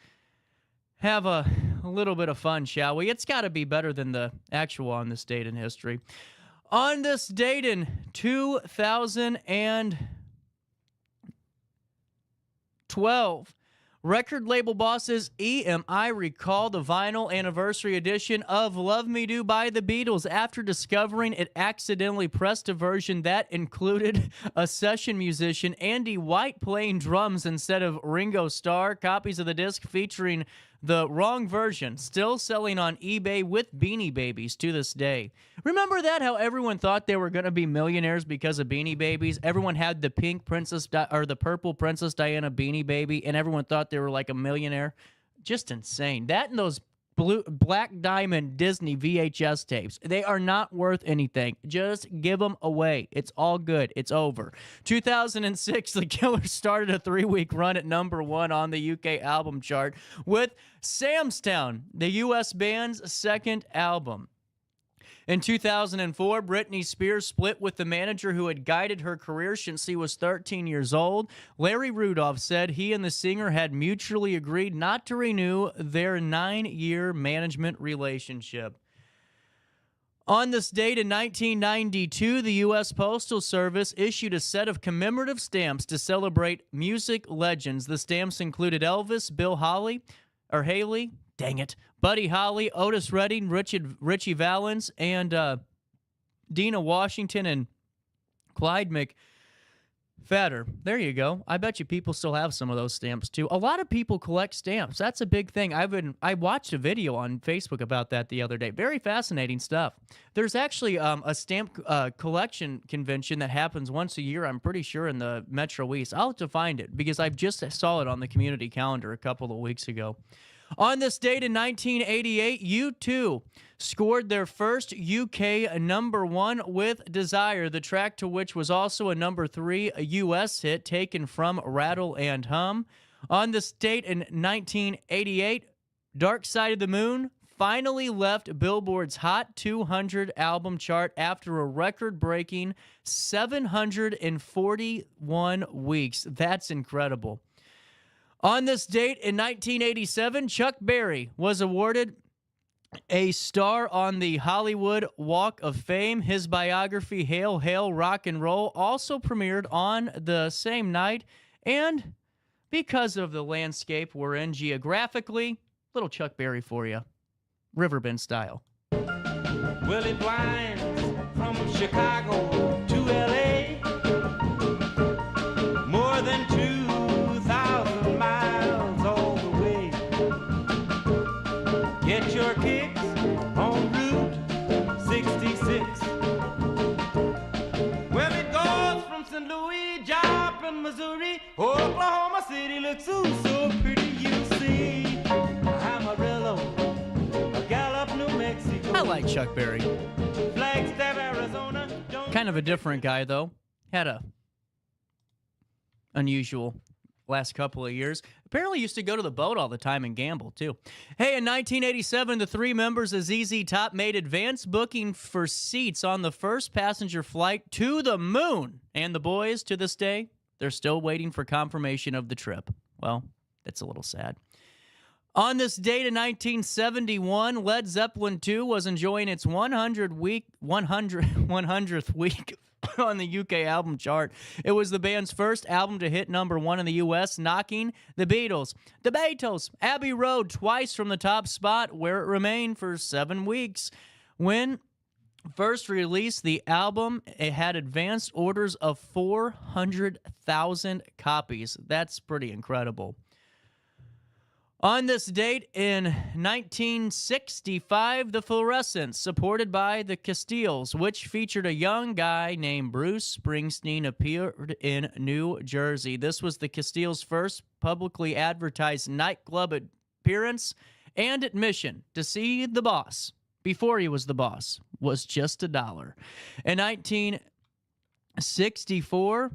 have a little bit of fun, shall we? It's got to be better than the actual on this date in history. On this date in 2012, record label bosses EMI recalled the vinyl anniversary edition of Love Me Do by the Beatles after discovering it accidentally pressed a version that included a session musician, Andy White, playing drums instead of Ringo Starr. Copies of the disc featuring the wrong version still selling on eBay with Beanie Babies to this day. Remember that? How everyone thought they were going to be millionaires because of Beanie Babies? Everyone had the pink Princess or the purple Princess Diana Beanie Baby, and everyone thought they were like a millionaire. Just insane. That and those Black Diamond Disney VHS tapes. They are not worth anything. Just give them away. It's all good. It's over. 2006, The Killers started a 3-week run at #1 on the UK album chart with Sam's Town, the US band's second album. In 2004, Britney Spears split with the manager who had guided her career since she was 13 years old. Larry Rudolph said he and the singer had mutually agreed not to renew their 9-year management relationship. On this date in 1992, the U.S. Postal Service issued a set of commemorative stamps to celebrate music legends. The stamps included Elvis, Bill Haley, Buddy Holly, Otis Redding, Richie Valens, and Dina Washington and Clyde Fatter. There you go. I bet you people still have some of those stamps too. A lot of people collect stamps. That's a big thing. I watched a video on Facebook about that the other day. Very fascinating stuff. There's actually a stamp collection convention that happens once a year, I'm pretty sure, in the Metro East. I'll have to find it because I just saw it on the community calendar a couple of weeks ago. On this date in 1988, U2 scored their first UK #1 with Desire, the track to which was also a #3 US hit taken from Rattle and Hum. On this date in 1988, Dark Side of the Moon finally left Billboard's Hot 200 album chart after a record-breaking 741 weeks. That's incredible. On this date in 1987, Chuck Berry was awarded a star on the Hollywood Walk of Fame. His biography, Hail, Hail, Rock and Roll, also premiered on the same night. And because of the landscape we're in geographically, little Chuck Berry for you, Riverbend style. Well, it winds from Chicago to L.A. More than 2,000 miles all the way. Get your kicks on Route 66. Well, it goes from St. Louis, Joplin, Missouri, Oklahoma City looks so pretty, you see. Amarillo, Gallup, New Mexico. I like Chuck Berry. Flagstaff, Arizona. Kind of a different guy, though. Had a unusual last couple of years. Apparently used to go to the boat all the time and gamble, too. Hey, in 1987, the three members of ZZ Top made advance booking for seats on the first passenger flight to the moon. And the boys, to this day, they're still waiting for confirmation of the trip. Well, that's a little sad. On this date in 1971, Led Zeppelin II was enjoying its 100th week on the UK album chart. It was the band's first album to hit #1 in the U.S., knocking the Beatles, the Beatles, Abbey Road twice from the top spot, where it remained for 7 weeks. When first released, the album, it had advanced orders of 400,000 copies. That's pretty incredible. On this date in 1965, the Fluorescents, supported by the Castiles, which featured a young guy named Bruce Springsteen, appeared in New Jersey. This was the Castiles' first publicly advertised nightclub appearance, and admission to see the boss, before he was the boss, was just $1. In 1964,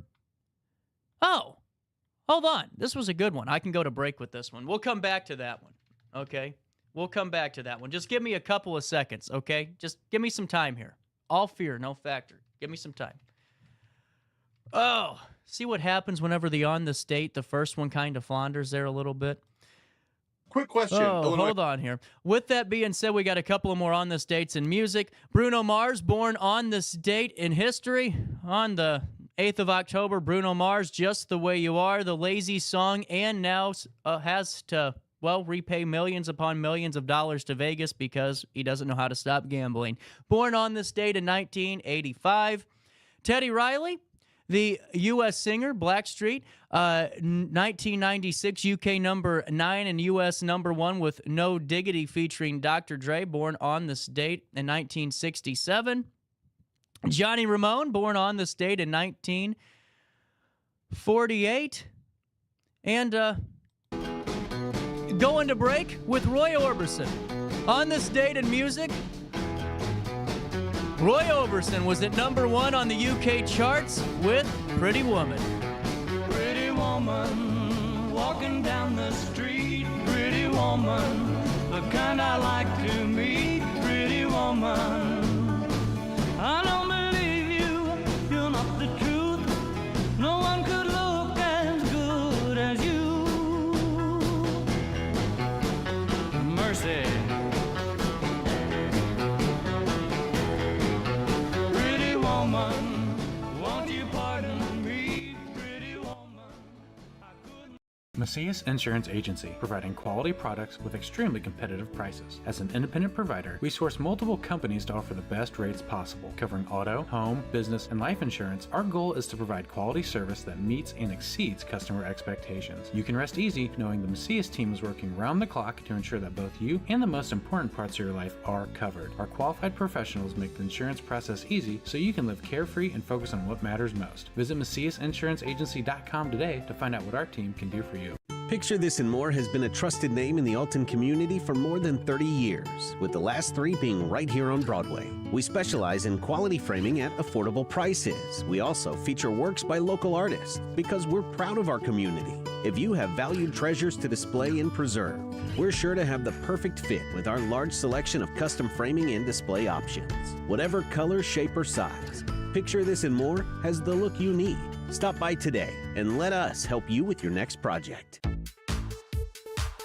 hold on. This was a good one. I can go to break with this one. We'll come back to that one, okay? We'll come back to that one. Just give me a couple of seconds, okay? Just give me some time here. All fear, no factor. Give me some time. Oh, see what happens whenever the On the State, the first one kind of flounders there a little bit? Quick question. Oh, hold on here. With that being said, we got a couple of more On This Dates in music. Bruno Mars, born on this date in history, on the 8th of October, Bruno Mars, Just the Way You Are, the Lazy song, and now has to, repay millions upon millions of dollars to Vegas because he doesn't know how to stop gambling. Born on this date in 1985. Teddy Riley, the U.S. singer, Blackstreet, 1996 UK #9 and U.S. #1 with No Diggity featuring Dr. Dre, born on this date in 1967. Johnny Ramone, born on this date in 1948. And going to break with Roy Orbison. On this date in music, Roy Orbison was at #1 on the UK charts with Pretty Woman. Pretty woman, walking down the street. Pretty woman, the kind I like to meet. Pretty woman, I don't believe you, you're not the truth. No one could look as good as you. Mercy. Pretty woman, won't you pardon me? Pretty woman, I couldn't. Macias Insurance Agency, providing quality products with extremely competitive prices. As an independent provider, we source multiple companies to offer the best rates possible. Covering auto, home, business, and life insurance, our goal is to provide quality service that meets and exceeds customer expectations. You can rest easy knowing the Macias team is working round the clock to ensure that both you and the most important parts of your life are covered. Our qualified professionals make the insurance process easy so you can live carefree and focus on what matters most. Visit MaciasInsuranceAgency.com today to find out what our team can do for you. Picture This and More has been a trusted name in the Alton community for more than 30 years, with the last 3 being right here on Broadway. We specialize in quality framing at affordable prices. We also feature works by local artists because we're proud of our community. If you have valued treasures to display and preserve, we're sure to have the perfect fit with our large selection of custom framing and display options. Whatever color, shape, or size, Picture This and More has the look you need. Stop by today and let us help you with your next project.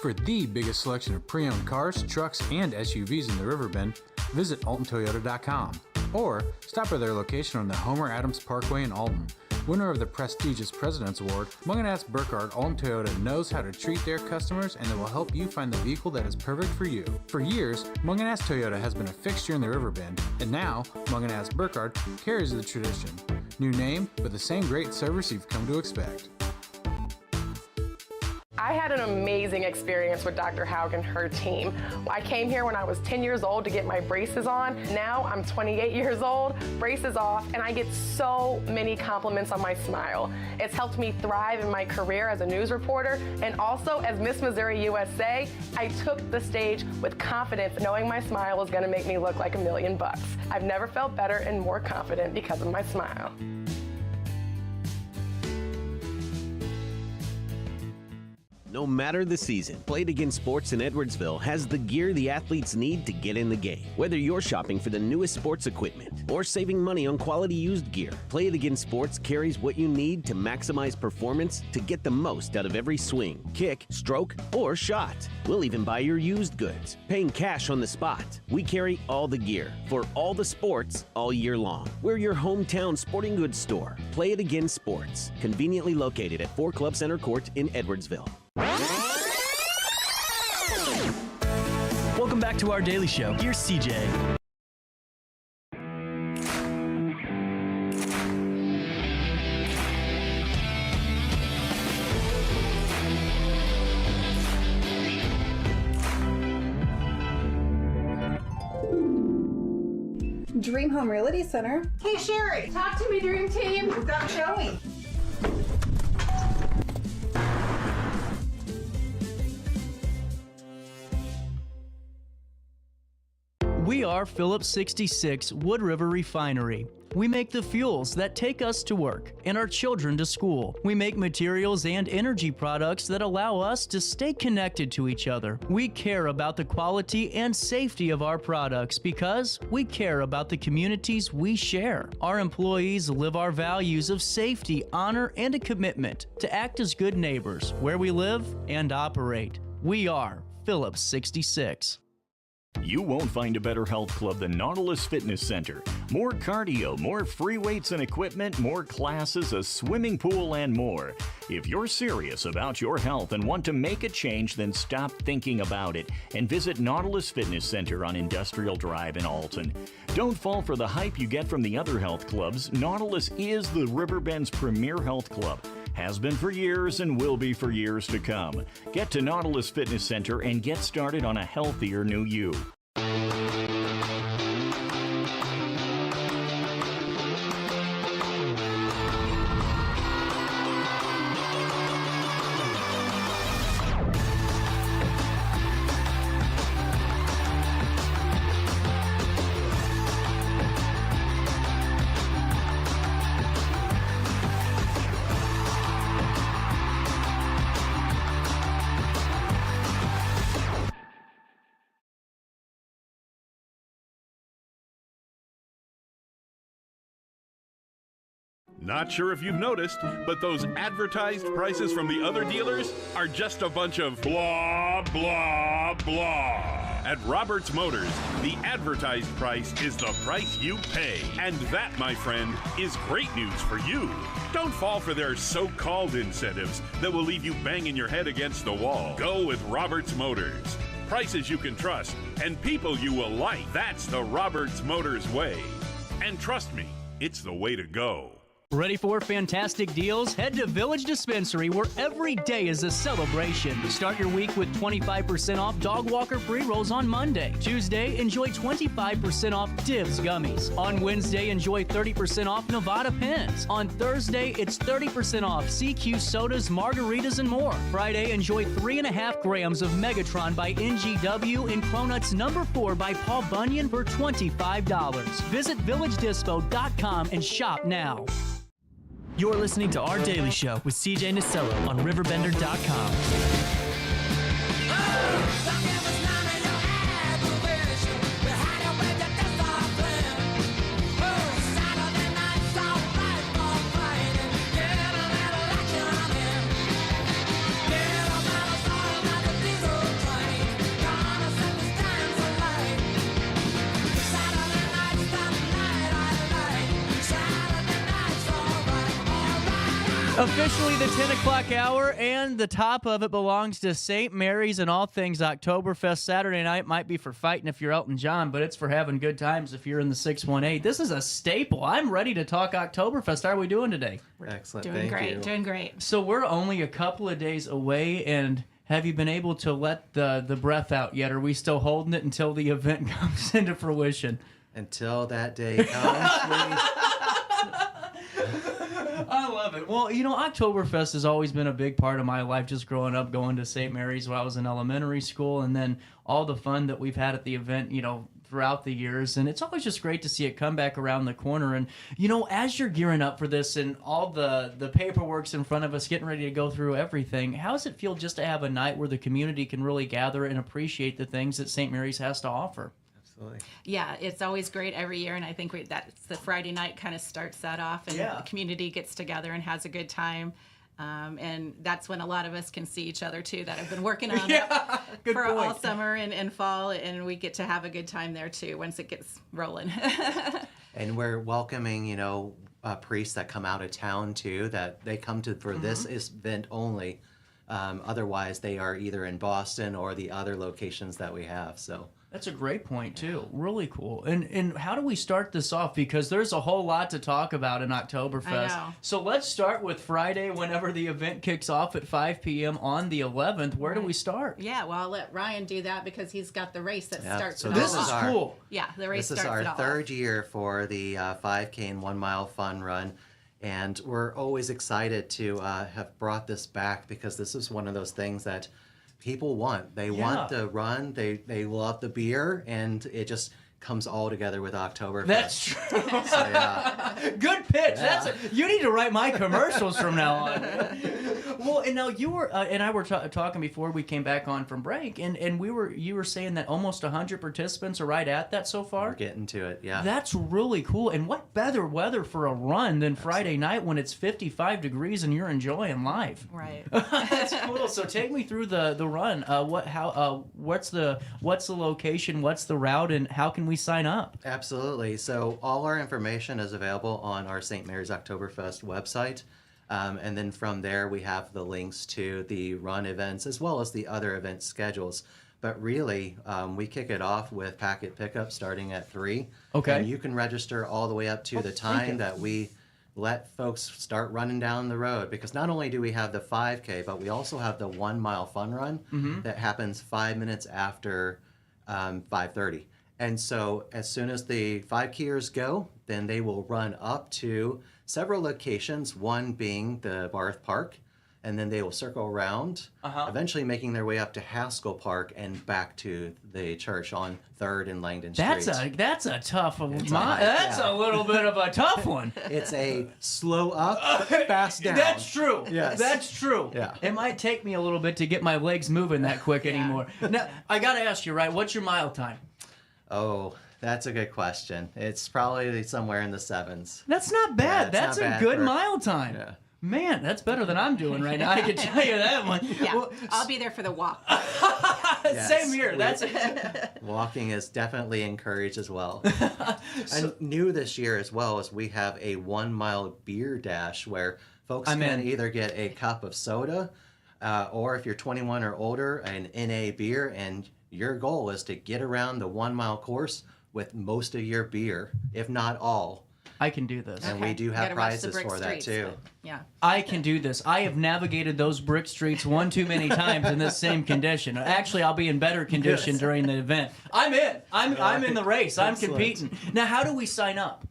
For the biggest selection of pre-owned cars, trucks, and SUVs in the Riverbend, visit AltonToyota.com or stop by their location on the Homer Adams Parkway in Alton. Winner of the prestigious President's Award, Munganast Burkhardt Alton Toyota knows how to treat their customers, and they will help you find the vehicle that is perfect for you. For years, Munganast Toyota has been a fixture in the Riverbend, and now Munganast Burkhardt carries the tradition. New name, but the same great service you've come to expect. I had an amazing experience with Dr. Haug and her team. I came here when I was 10 years old to get my braces on. Now I'm 28 years old, braces off, and I get so many compliments on my smile. It's helped me thrive in my career as a news reporter, and also as Miss Missouri USA, I took the stage with confidence, knowing my smile was gonna make me look like $1 million. I've never felt better and more confident because of my smile. No matter the season, Play It Again Sports in Edwardsville has the gear the athletes need to get in the game. Whether you're shopping for the newest sports equipment or saving money on quality used gear, Play It Again Sports carries what you need to maximize performance to get the most out of every swing, kick, stroke, or shot. We'll even buy your used goods, paying cash on the spot. We carry all the gear for all the sports all year long. We're your hometown sporting goods store. Play It Again Sports, conveniently located at 4 Club Center Court in Edwardsville. Welcome back to our daily show. Here's CJ. Dream Home Realty Center. Hey Sherry, talk to me, Dream Team. We've got showing. We are Phillips 66 Wood River Refinery. We make the fuels that take us to work and our children to school. We make materials and energy products that allow us to stay connected to each other. We care about the quality and safety of our products because we care about the communities we share. Our employees live our values of safety, honor, and a commitment to act as good neighbors where we live and operate. We are Phillips 66. You won't find a better health club than Nautilus Fitness Center. More cardio, more free weights and equipment, more classes, a swimming pool, and more. If you're serious about your health and want to make a change, then stop thinking about it and visit Nautilus Fitness Center on Industrial Drive in Alton. Don't fall for the hype you get from the other health clubs. Nautilus is the Riverbend's premier health club. Has been for years and will be for years to come. Get to Nautilus Fitness Center and get started on a healthier new you. Not sure if you've noticed, but those advertised prices from the other dealers are just a bunch of blah, blah, blah. At Roberts Motors, the advertised price is the price you pay. And that, my friend, is great news for you. Don't fall for their so-called incentives that will leave you banging your head against the wall. Go with Roberts Motors. Prices you can trust and people you will like. That's the Roberts Motors way. And trust me, it's the way to go. Ready for fantastic deals? Head to Village Dispensary, where every day is a celebration. Start your week with 25% off Dog Walker pre-rolls on Monday. Tuesday, enjoy 25% off Divs gummies. On Wednesday, enjoy 30% off Nevada pens. On Thursday, it's 30% off CQ sodas, margaritas, and more. Friday, enjoy 3.5 grams of Megatron by NGW and Cronuts number 4 by Paul Bunyan for $25. Visit VillageDispo.com and shop now. You're listening to Our Daily Show with CJ Nasello on RiverBender.com. Officially the 10 o'clock hour, and the top of it belongs to St. Mary's and all things Oktoberfest. Saturday night might be for fighting if you're Elton John, but it's for having good times if you're in the 618. This is a staple. I'm ready to talk Oktoberfest. How are we doing today? Excellent. Doing great. Doing great. So we're only a couple of days away, and have you been able to let the breath out yet? Are we still holding it until the event comes into fruition? Until that day comes, I love it. Well, Oktoberfest has always been a big part of my life, just growing up, going to St. Mary's when I was in elementary school, and then all the fun that we've had at the event, throughout the years. And it's always just great to see it come back around the corner. And, as you're gearing up for this and all the paperwork's in front of us, getting ready to go through everything, how does it feel just to have a night where the community can really gather and appreciate the things that St. Mary's has to offer? Absolutely. Yeah, it's always great every year, and I think that's the Friday night kind of starts that off, and the community gets together and has a good time. And that's when a lot of us can see each other too, that have been working on it for all summer and fall, and we get to have a good time there too once it gets rolling. And we're welcoming, priests that come out of town too, that they come to for this event only. Otherwise, they are either in Boston or the other locations that we have. So. That's a great point, too. Really cool. And how do we start this off? Because there's a whole lot to talk about in Oktoberfest. I know. So let's start with Friday, whenever the event kicks off at 5 p.m. on the 11th. Where do we start? Yeah, well, I'll let Ryan do that because he's got the race that starts so it this all is off. cool. Yeah, the race starts it all This is our off. third year for the 5K and 1 mile fun run. And we're always excited to have brought this back because this is one of those things that people want. They want the run, they love the beer, and it just comes all together with Oktoberfest. That's true. So, Good pitch. Yeah. You need to write my commercials from now on. Well, and now you were and I were talking before we came back on from break, and you were saying that almost 100 participants are right at that so far. We're getting to it, yeah. That's really cool. And what better weather for a run than Friday night when it's 55 degrees and you're enjoying life? Right. That's cool. So take me through the run. What's the location? What's the route? And how can we sign up? Absolutely. So all our information is available on our St. Mary's Oktoberfest website. And then from there, we have the links to the run events as well as the other event schedules. But really, we kick it off with packet pickup starting at 3. Okay. And you can register all the way up to the time that we let folks start running down the road. Because not only do we have the 5K, but we also have the 1 mile fun run that happens 5 minutes after 5:30. And so as soon as the 5Kers go, then they will run up to several locations, one being the Barth Park, and then they will circle around, eventually making their way up to Haskell Park and back to the church on 3rd and Langdon Street. That's a tough one. That's a little bit of a tough one. It's a slow up, fast down. That's true. Yes. That's true. Yeah. It might take me a little bit to get my legs moving that quick anymore. Now, I got to ask you, right, what's your mile time? Oh, that's a good question. It's probably somewhere in the 7s. That's not bad. Yeah, that's not a bad good for- mile time. Yeah. Man, that's better than I'm doing right now. I can tell you that one. Yeah, Well, I'll be there for the walk. Yes, Same here. we- That's Walking is definitely encouraged as well. And new this year as well is we have a 1 mile beer dash where folks can either get a cup of soda or if you're 21 or older, an NA beer, and your goal is to get around the 1 mile course with most of your beer, if not all. I can do this. And we do have prizes for that too. Yeah. I can do this. I have navigated those brick streets one too many times in this same condition. Actually, I'll be in better condition during the event. I'm in. I'm in the race. I'm competing. Now, how do we sign up?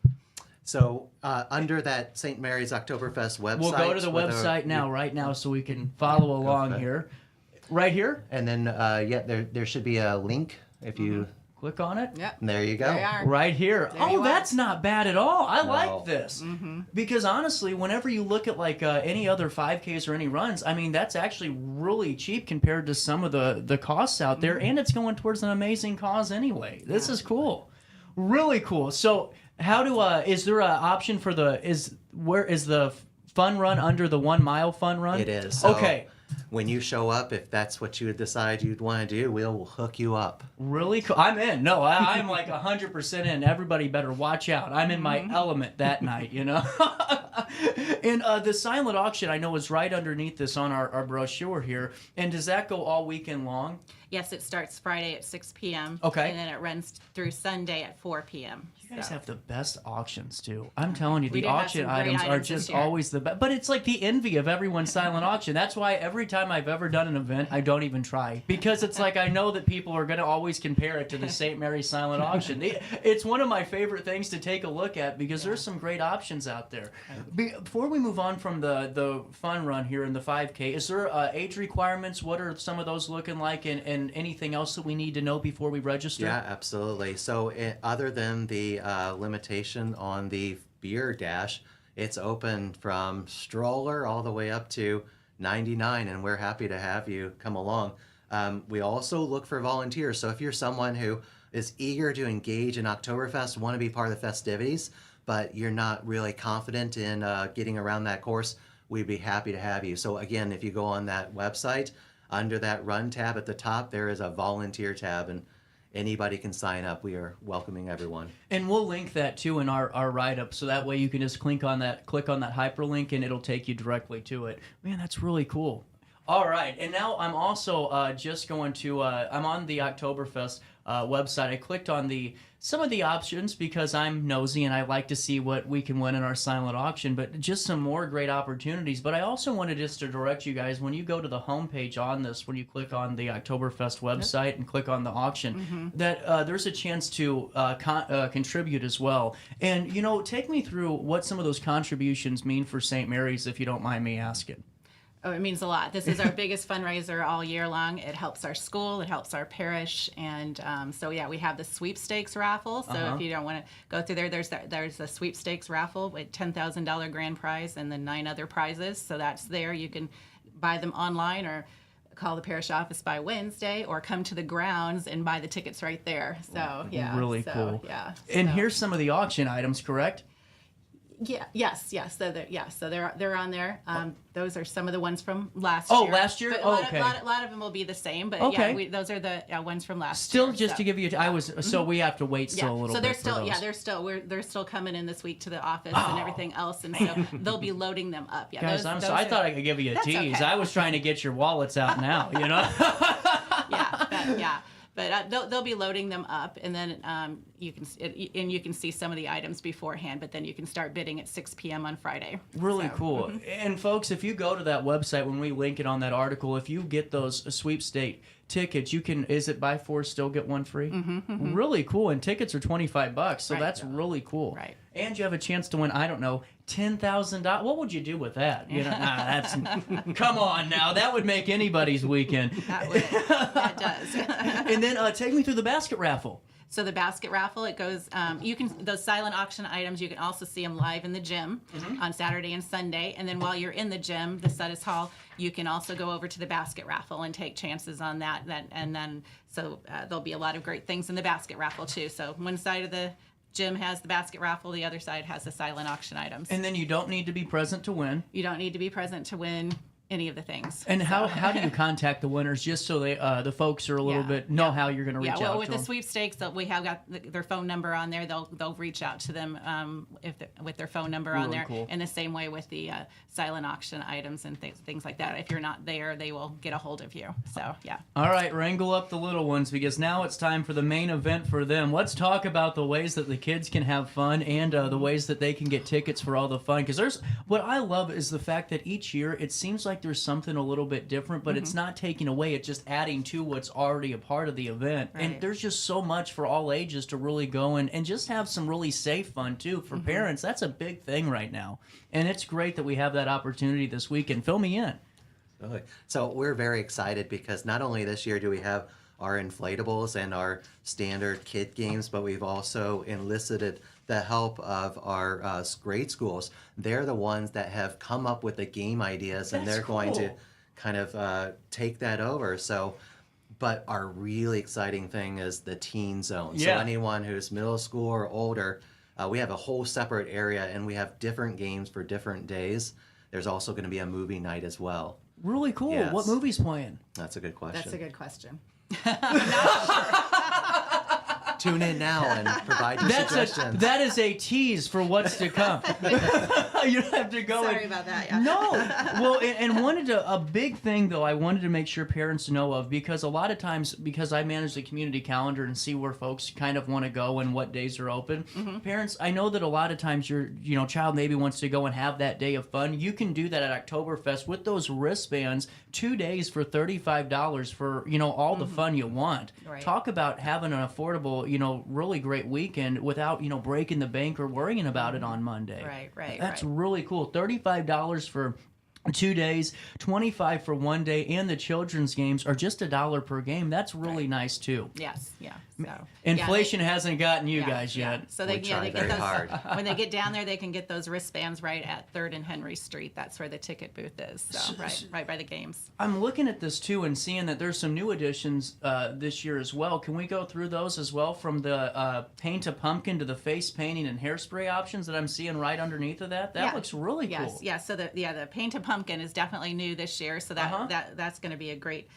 So under that St. Mary's Oktoberfest website. We'll go to the website right now, so we can follow along here. Right here? And then, there should be a link if you... Click on it. Yep. There you go. Right here. There you are. That's not bad at all. I No. like this. Because honestly, whenever you look at like any other 5Ks or any runs, I mean, that's actually really cheap compared to some of the costs out there. And it's going towards an amazing cause anyway. This is cool. Really cool. So how do, is there an option for where is the fun run under the 1 mile fun run? It is. So okay. When you show up, if that's what you would decide you'd want to do, we'll hook you up. Really cool. I'm in. No, I'm like 100% in. Everybody better watch out. I'm in my element that night, you know? And the silent auction, I know, is right underneath this on our brochure here. And does that go all weekend long? Yes, it starts Friday at 6 p.m. Okay. And then it runs through Sunday at 4 p.m. You guys have the best auctions, too. I'm telling you, We the do have auction some great items are items just this year. always the best. But it's like the envy of everyone's silent auction. That's why every time I've ever done an event, I don't even try. Because it's like I know that people are going to always compare it to the St. Mary's silent auction. It's one of my favorite things to take a look at because there's some great options out there. Before we move on from the fun run here in the 5K, is there age requirements? What are some of those looking like and anything else that we need to know before we register? Yeah, absolutely. So other than the limitation on the beer dash, it's open from stroller all the way up to 99, and we're happy to have you come along. We also look for volunteers. So if you're someone who is eager to engage in Oktoberfest, want to be part of the festivities, but you're not really confident in getting around that course, we'd be happy to have you. So again, if you go on that website, under that run tab at the top, there is a volunteer tab, and anybody can sign up. We are welcoming everyone. And we'll link that too in our write-up, so that way you can just click on that hyperlink and it'll take you directly to it. Man, that's really cool. All right, and now I'm also just going to, I'm on the Oktoberfest website. I clicked on some of the options because I'm nosy and I like to see what we can win in our silent auction, but just some more great opportunities. But I also wanted just to direct you guys, when you go to the homepage on this, when you click on the Oktoberfest website and click on the auction, that there's a chance to contribute as well. And, you know, take me through what some of those contributions mean for St. Mary's, if you don't mind me asking. Oh, it means a lot. This is our biggest fundraiser all year long. It helps our school, it helps our parish, and so yeah, we have the sweepstakes raffle. So if you don't want to go through there, there's a sweepstakes raffle with $10,000 grand prize and then 9 other prizes. So that's there. You can buy them online or call the parish office by Wednesday, or come to the grounds and buy the tickets right there. So yeah, really cool. Yeah. And here's some of the auction items, correct? Yeah. Yes. So they're on there. Those are some of the ones from last year. Oh, last year. But Okay. A lot of them will be the same, but Okay. yeah, those are the ones from last Still, year. just to give you, so we have to wait still a little so bit. they're still, for those. they're still coming in this week to the office and everything else, and so they'll be loading them up. Yeah, Guys, I thought I could give you a That's tease. okay. I was trying to get your wallets out now, you know? But they'll be loading them up, and then you can see some of the items beforehand. But then you can start bidding at 6 p.m. on Friday. Really cool. And folks, if you go to that website when we link it on that article, if you get those sweepstake tickets, you can. Is it buy 4 still get 1 free? Really cool. And tickets are $25, so that's really cool. Right. And you have a chance to win. I don't know, $10,000. What would you do with that? You know, that's come on now. That would make anybody's weekend. That does. And then take me through the basket raffle. So the basket raffle, it goes, you can, those silent auction items, you can also see them live in the gym on Saturday and Sunday. And then while you're in the gym, the Suddes Hall, you can also go over to the basket raffle and take chances on that. And then, so there'll be a lot of great things in the basket raffle too. So one side of the gym has the basket raffle. The other side has the silent auction items. And then you don't need to be present to win. You don't need to be present to win any of the things. And how do you contact the winners, just so they the folks are a little bit know how you're going to reach out to them? Yeah, well, with the sweepstakes, we have got their phone number on there. They'll reach out to them with their phone number on there. Cool. In the same way with the silent auction items and things like that. If you're not there, they will get a hold of you. So, yeah. All right, wrangle up the little ones, because now it's time for the main event for them. Let's talk about the ways that the kids can have fun and the ways that they can get tickets for all the fun. Because what I love is the fact that each year it seems like there's something a little bit different, but it's not taking away. It's just adding to what's already a part of the event. Right. And there's just so much for all ages to really go and just have some really safe fun, too. For parents, that's a big thing right now. And it's great that we have that opportunity this weekend. Fill me in. So we're very excited because not only this year do we have our inflatables and our standard kid games, but we've also enlisted the help of our grade schools. They're the ones that have come up with the game ideas, and they're going to kind of take that over. So, but our really exciting thing is the teen zone. Yeah. So anyone who's middle school or older, we have a whole separate area, and we have different games for different days. There's also going to be a movie night as well. Really cool. Yes. What movie's playing? That's a good question. That's a good question. Tune in now and provide your suggestions. That is a tease for what's to come. You don't have to go. Sorry about that. Yeah. No. Well, and a big thing, though, I wanted to make sure parents know of, because a lot of times, because I manage the community calendar and see where folks kind of want to go and what days are open, parents, I know that a lot of times your child maybe wants to go and have that day of fun. You can do that at Oktoberfest with those wristbands, 2 days for $35 for, all the fun you want. Right. Talk about having an affordable, really great weekend without, breaking the bank or worrying about it on Monday. Right. That's really cool. $35 for 2 days, $25 for 1 day, and the children's games are just $1 per game. That's really nice too. Yes, yeah. So, Inflation hasn't gotten you guys yeah. yet. So they get those when they get down there, they can get those wristbands right at 3rd and Henry Street. That's where the ticket booth is. So right by the games. I'm looking at this too and seeing that there's some new additions this year as well. Can we go through those as well, from the paint a pumpkin to the face painting and hairspray options that I'm seeing right underneath of that? That looks really cool. Yes. So the paint a pumpkin is definitely new this year. So that's going to be a great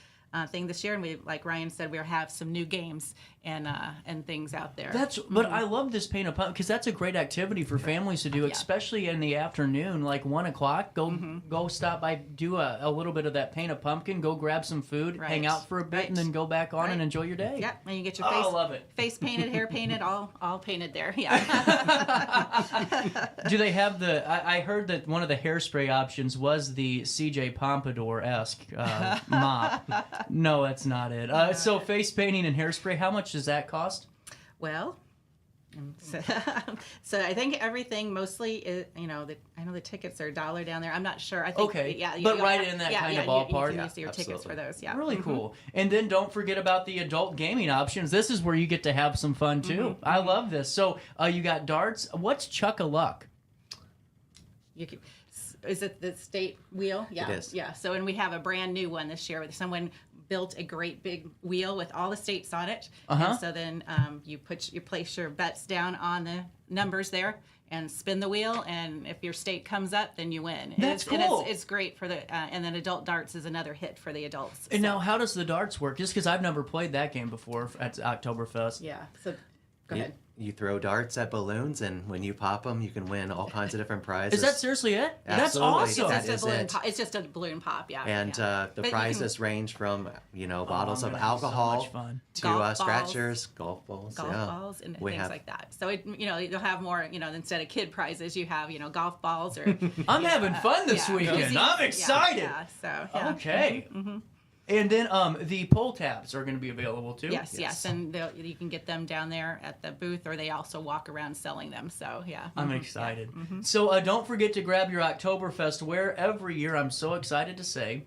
thing this year. And we, like Ryan said, we'll have some new games and things out there. But I love this paint a pumpkin, because that's a great activity for families to do, especially in the afternoon, like 1 o'clock. Go stop by, do a little bit of that paint a pumpkin, go grab some food, hang out for a bit, and then go back on and enjoy your day. Yeah, and you get your I love it. face painted, hair painted, all painted there. Yeah. Do they have I heard that one of the hairspray options was the CJ Pompadour-esque mop. No, that's not it. So face painting and hairspray, how much does that cost? Well, so I think everything mostly is, I know the tickets are $1 down there. I'm not sure. I think but right in that kind of ballpark. You can use your tickets for those. Yeah, really cool. And then don't forget about the adult gaming options. This is where you get to have some fun too. I love this. So you got darts. What's Chuck-a-Luck? Is it the state wheel? Yeah, it is. Yeah. So, and we have a brand new one this year. Someone built a great big wheel with all the states on it. And so then you place your bets down on the numbers there and spin the wheel, and if your state comes up, then you win. That's cool. And it's great for the and then adult darts is another hit for the adults. And now, how does the darts work? Just because I've never played that game before at Oktoberfest. Yeah. So go ahead. You throw darts at balloons, and when you pop them, you can win all kinds of different prizes. Is that seriously it? Absolutely. That's awesome. It's just a balloon pop, yeah. And the prizes range from bottles of alcohol to scratchers, golf balls, and things like that. So you'll have more. Instead of kid prizes, you have golf balls or. I'm having fun this weekend. I'm excited. Yeah. Okay. And then the pull tabs are going to be available too. Yes, and you can get them down there at the booth, or they also walk around selling them. So yeah, I'm excited. Yeah. So don't forget to grab your Oktoberfest wear every year. I'm so excited to say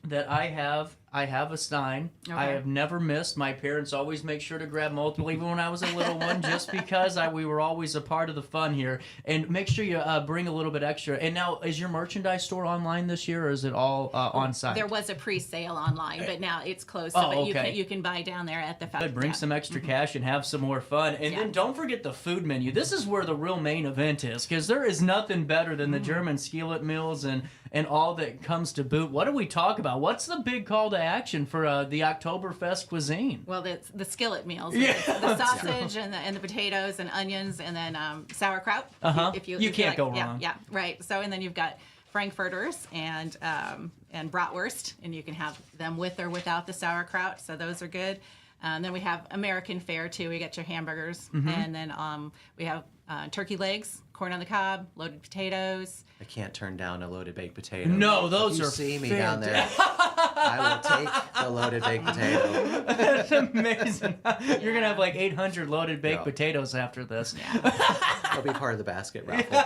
that I have I have a Stein. Okay. I have never missed. My parents always make sure to grab multiple, even when I was a little one, just because we were always a part of the fun here. And make sure you bring a little bit extra. And now, is your merchandise store online this year, or is it all on site? There was a pre-sale online, but now it's closed. So okay. you can buy down there at the festival. Bring some extra cash and have some more fun. And then don't forget the food menu. This is where the real main event is, because there is nothing better than the German skillet meals and all that comes to boot. What do we talk about? What's the big call to action for the Oktoberfest cuisine? Well, the skillet meals. Yeah, the sausage and the potatoes and onions and then sauerkraut. If you can't like, go wrong. Yeah, right. So, and then you've got frankfurters and bratwurst, and you can have them with or without the sauerkraut. So those are good. Then we have American fare too. We get your hamburgers, and then we have turkey legs, corn on the cob, loaded potatoes. I can't turn down a loaded baked potato. No, those if you are see me down there. I will take the loaded baked potato. That's amazing. You're gonna have like 800 loaded baked potatoes after this. It'll be part of the basket raffle.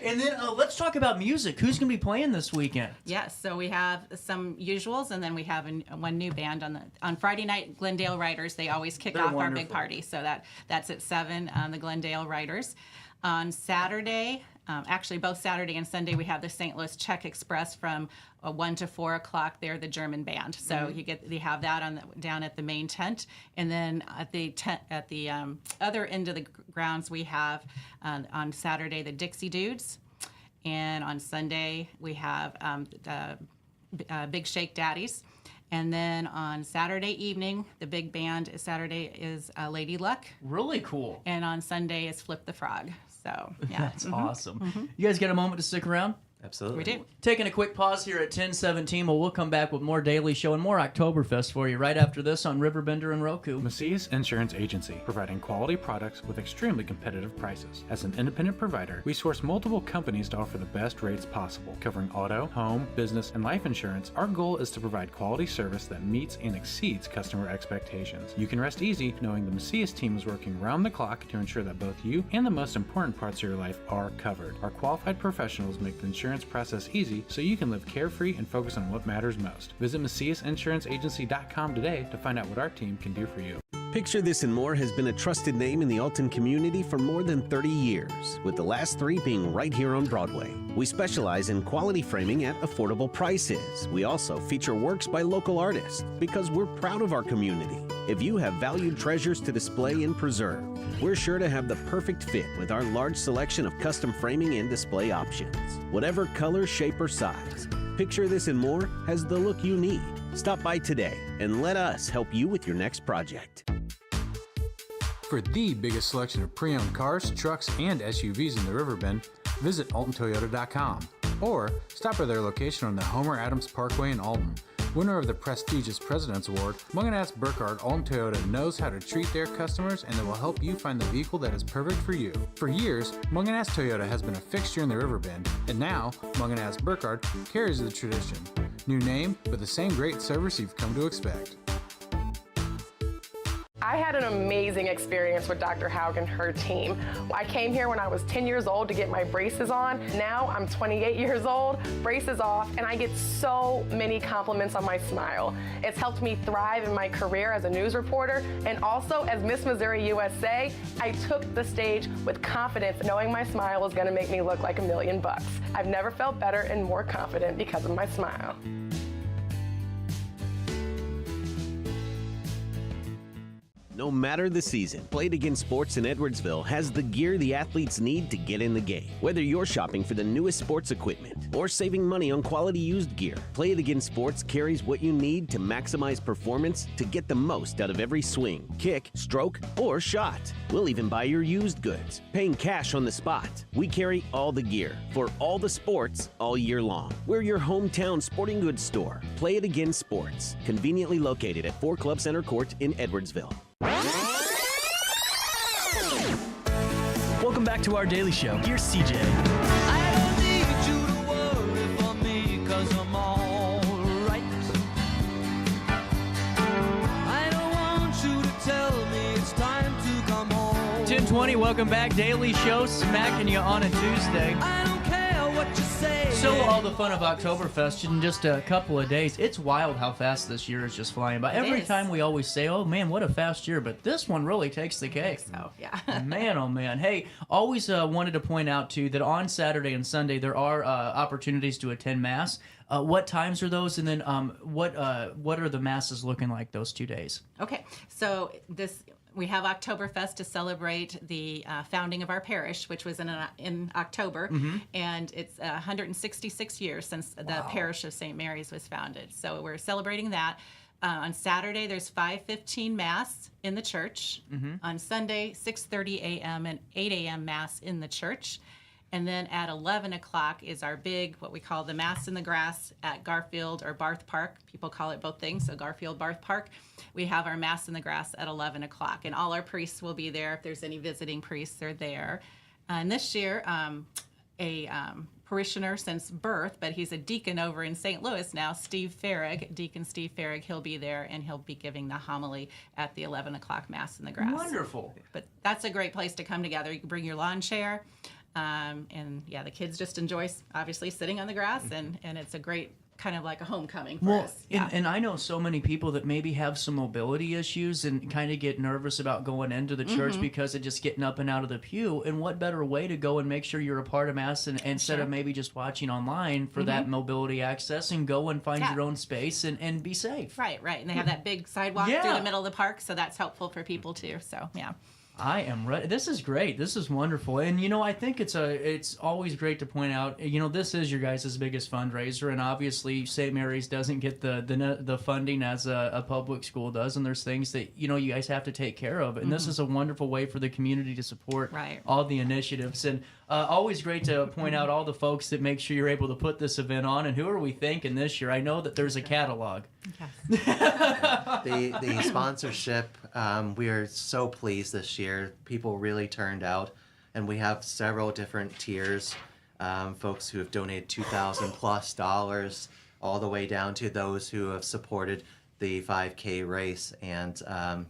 And then let's talk about music. Who's gonna be playing this weekend? Yes, so we have some usuals, and then we have one new band on Friday night. Glendale Riders. They always kick off our big party, so that's at 7. The Glendale Riders. On Saturday, actually both Saturday and Sunday, we have the St. Louis Czech Express from 1 to 4 o'clock. They're the German band, so they have that down at the main tent, and then at the other end of the grounds we have on Saturday the Dixie Dudes, and on Sunday we have the Big Shake Daddies. And then on Saturday evening, the big band Saturday is Lady Luck. Really cool. And on Sunday is Flip the Frog. So, yeah. That's awesome. You guys get a moment to stick around? Absolutely. We do. Taking a quick pause here at 10:17. Well, we'll come back with more Daily Show and more Oktoberfest for you right after this on Riverbender and Roku. Macias Insurance Agency, providing quality products with extremely competitive prices. As an independent provider, we source multiple companies to offer the best rates possible. Covering auto, home, business, and life insurance, our goal is to provide quality service that meets and exceeds customer expectations. You can rest easy knowing the Macias team is working round the clock to ensure that both you and the most important parts of your life are covered. Our qualified professionals make the insurance process easy so you can live carefree and focus on what matters most. Visit MaciasInsuranceAgency.com today to find out what our team can do for you. Picture This and More has been a trusted name in the Alton community for more than 30 years, with the last 3 being right here on Broadway. We specialize in quality framing at affordable prices. We also feature works by local artists because we're proud of our community. If you have valued treasures to display and preserve, we're sure to have the perfect fit with our large selection of custom framing and display options. Whatever color, shape, or size, Picture This and More has the look you need. Stop by today and let us help you with your next project. For the biggest selection of pre-owned cars, trucks, and SUVs in the Riverbend, visit AltonToyota.com or stop by their location on the Homer Adams Parkway in Alton. Winner of the prestigious President's Award, Munganast Burkhardt Alton Toyota knows how to treat their customers, and they will help you find the vehicle that is perfect for you. For years, Munganast Toyota has been a fixture in the Riverbend, and now Munganast Burkhardt carries the tradition. New name, but the same great service you've come to expect. I had an amazing experience with Dr. Haug and her team. I came here when I was 10 years old to get my braces on. Now I'm 28 years old, braces off, and I get so many compliments on my smile. It's helped me thrive in my career as a news reporter, and also as Miss Missouri USA, I took the stage with confidence, knowing my smile was gonna make me look like $1 million. I've never felt better and more confident because of my smile. No matter the season, Play It Again Sports in Edwardsville has the gear the athletes need to get in the game. Whether you're shopping for the newest sports equipment or saving money on quality used gear, Play It Again Sports carries what you need to maximize performance to get the most out of every swing, kick, stroke, or shot. We'll even buy your used goods, paying cash on the spot. We carry all the gear for all the sports all year long. We're your hometown sporting goods store. Play It Again Sports, conveniently located at 4 Club Center Court in Edwardsville. Welcome back to our daily show. Here's CJ. I don't need you to worry for me, 'cause I'm all right. I don't want you to tell me it's time to come home. 10:20, welcome back. Daily show, smacking you on a Tuesday. I don't care what you say. So all the fun of Oktoberfest in just a couple of days. It's wild how fast this year is just flying by. Every time we always say, oh man, what a fast year, but this one really takes the cake. So, yeah. Man, oh man. Hey, always wanted to point out too that on Saturday and Sunday there are opportunities to attend Mass. What times are those? And then what are the Masses looking like those 2 days? Okay, so we have Oktoberfest to celebrate the founding of our parish, which was in October, and it's 166 years since the parish of St. Mary's was founded. So we're celebrating that. On Saturday, there's 5:15 Mass in the church. On Sunday, 6:30 a.m. and 8 a.m. Mass in the church. And then at 11 o'clock is our big, what we call the Mass in the Grass at Garfield or Barth Park. People call it both things, so Garfield, Barth Park. We have our Mass in the Grass at 11 o'clock, and all our priests will be there. If there's any visiting priests, they're there. And this year, a parishioner since birth, but he's a deacon over in St. Louis now, Deacon Steve Farrig, he'll be there, and he'll be giving the homily at the 11 o'clock Mass in the Grass. Wonderful. But that's a great place to come together. You can bring your lawn chair. And yeah, the kids just enjoy obviously sitting on the grass, and it's a great kind of like a homecoming for us. Yeah. And I know so many people that maybe have some mobility issues and kind of get nervous about going into the church because of just getting up and out of the pew. And what better way to go and make sure you're a part of Mass and instead of maybe just watching online for that mobility access, and go and find your own space and be safe. Right. And they have that big sidewalk through the middle of the park, so that's helpful for people too. So yeah. I am ready. This is great. This is wonderful. And, I think it's always great to point out, this is your guys' biggest fundraiser. And obviously, St. Mary's doesn't get the funding as a public school does. And there's things that, you guys have to take care of. And this is a wonderful way for the community to support all the initiatives. And always great to point out all the folks that make sure you're able to put this event on. And who are we thanking this year? I know that there's a catalog. The sponsorship, we are so pleased this year. People really turned out, and we have several different tiers. Folks who have donated $2,000+ all the way down to those who have supported the 5K race, and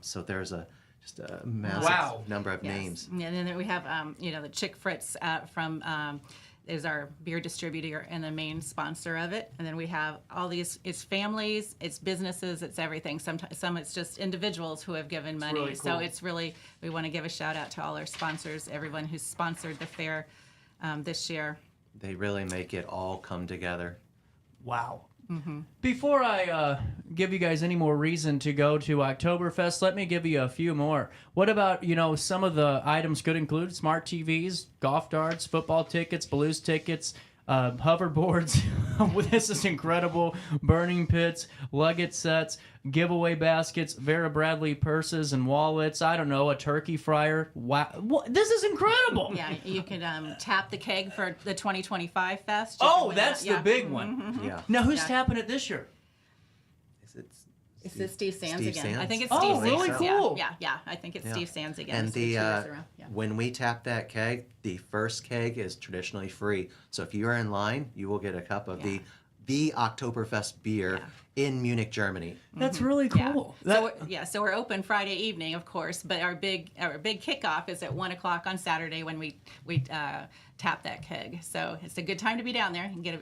so there's just a massive number of names. Yeah, and then we have the Chick Fritz from. Is our beer distributor and the main sponsor of it. And then we have all these, it's families, it's businesses, it's everything. Some it's just individuals who have given money. Really cool. So it's really, we want to give a shout out to all our sponsors, everyone who's sponsored the fair this year. They really make it all come together. Wow. Before I give you guys any more reason to go to Oktoberfest, let me give you a few more. What about, some of the items could include smart TVs, golf darts, football tickets, blues tickets, hoverboards. This is incredible. Burning pits, luggage sets, giveaway baskets, Vera Bradley purses and wallets. I don't know, a turkey fryer. Wow, this is incredible. Yeah, you can tap the keg for the 2025 Fest. That's the big one. Yeah. Now, who's tapping it this year? Is it Steve Sands again? Sands? I think it's Steve Sands. Oh, really cool. Yeah. I think it's Steve Sands again. And when we tap that keg, the first keg is traditionally free. So if you are in line, you will get a cup of the Oktoberfest beer in Munich, Germany. That's really cool. So we're open Friday evening, of course, but our big kickoff is at 1 o'clock on Saturday when we tap that keg. So it's a good time to be down there and get a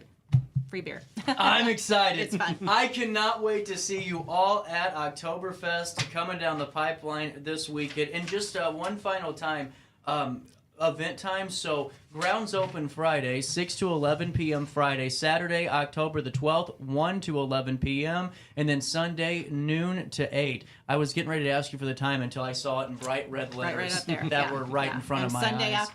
free beer. I'm excited. It's fun. I cannot wait to see you all at Oktoberfest coming down the pipeline this weekend. And just one final time, event time. So grounds open Friday, 6 to 11 p.m. Friday. Saturday, October the 12th, 1 to 11 p.m. And then Sunday, noon to 8. I was getting ready to ask you for the time until I saw it in bright red letters right up there. that were right in front of my eyes.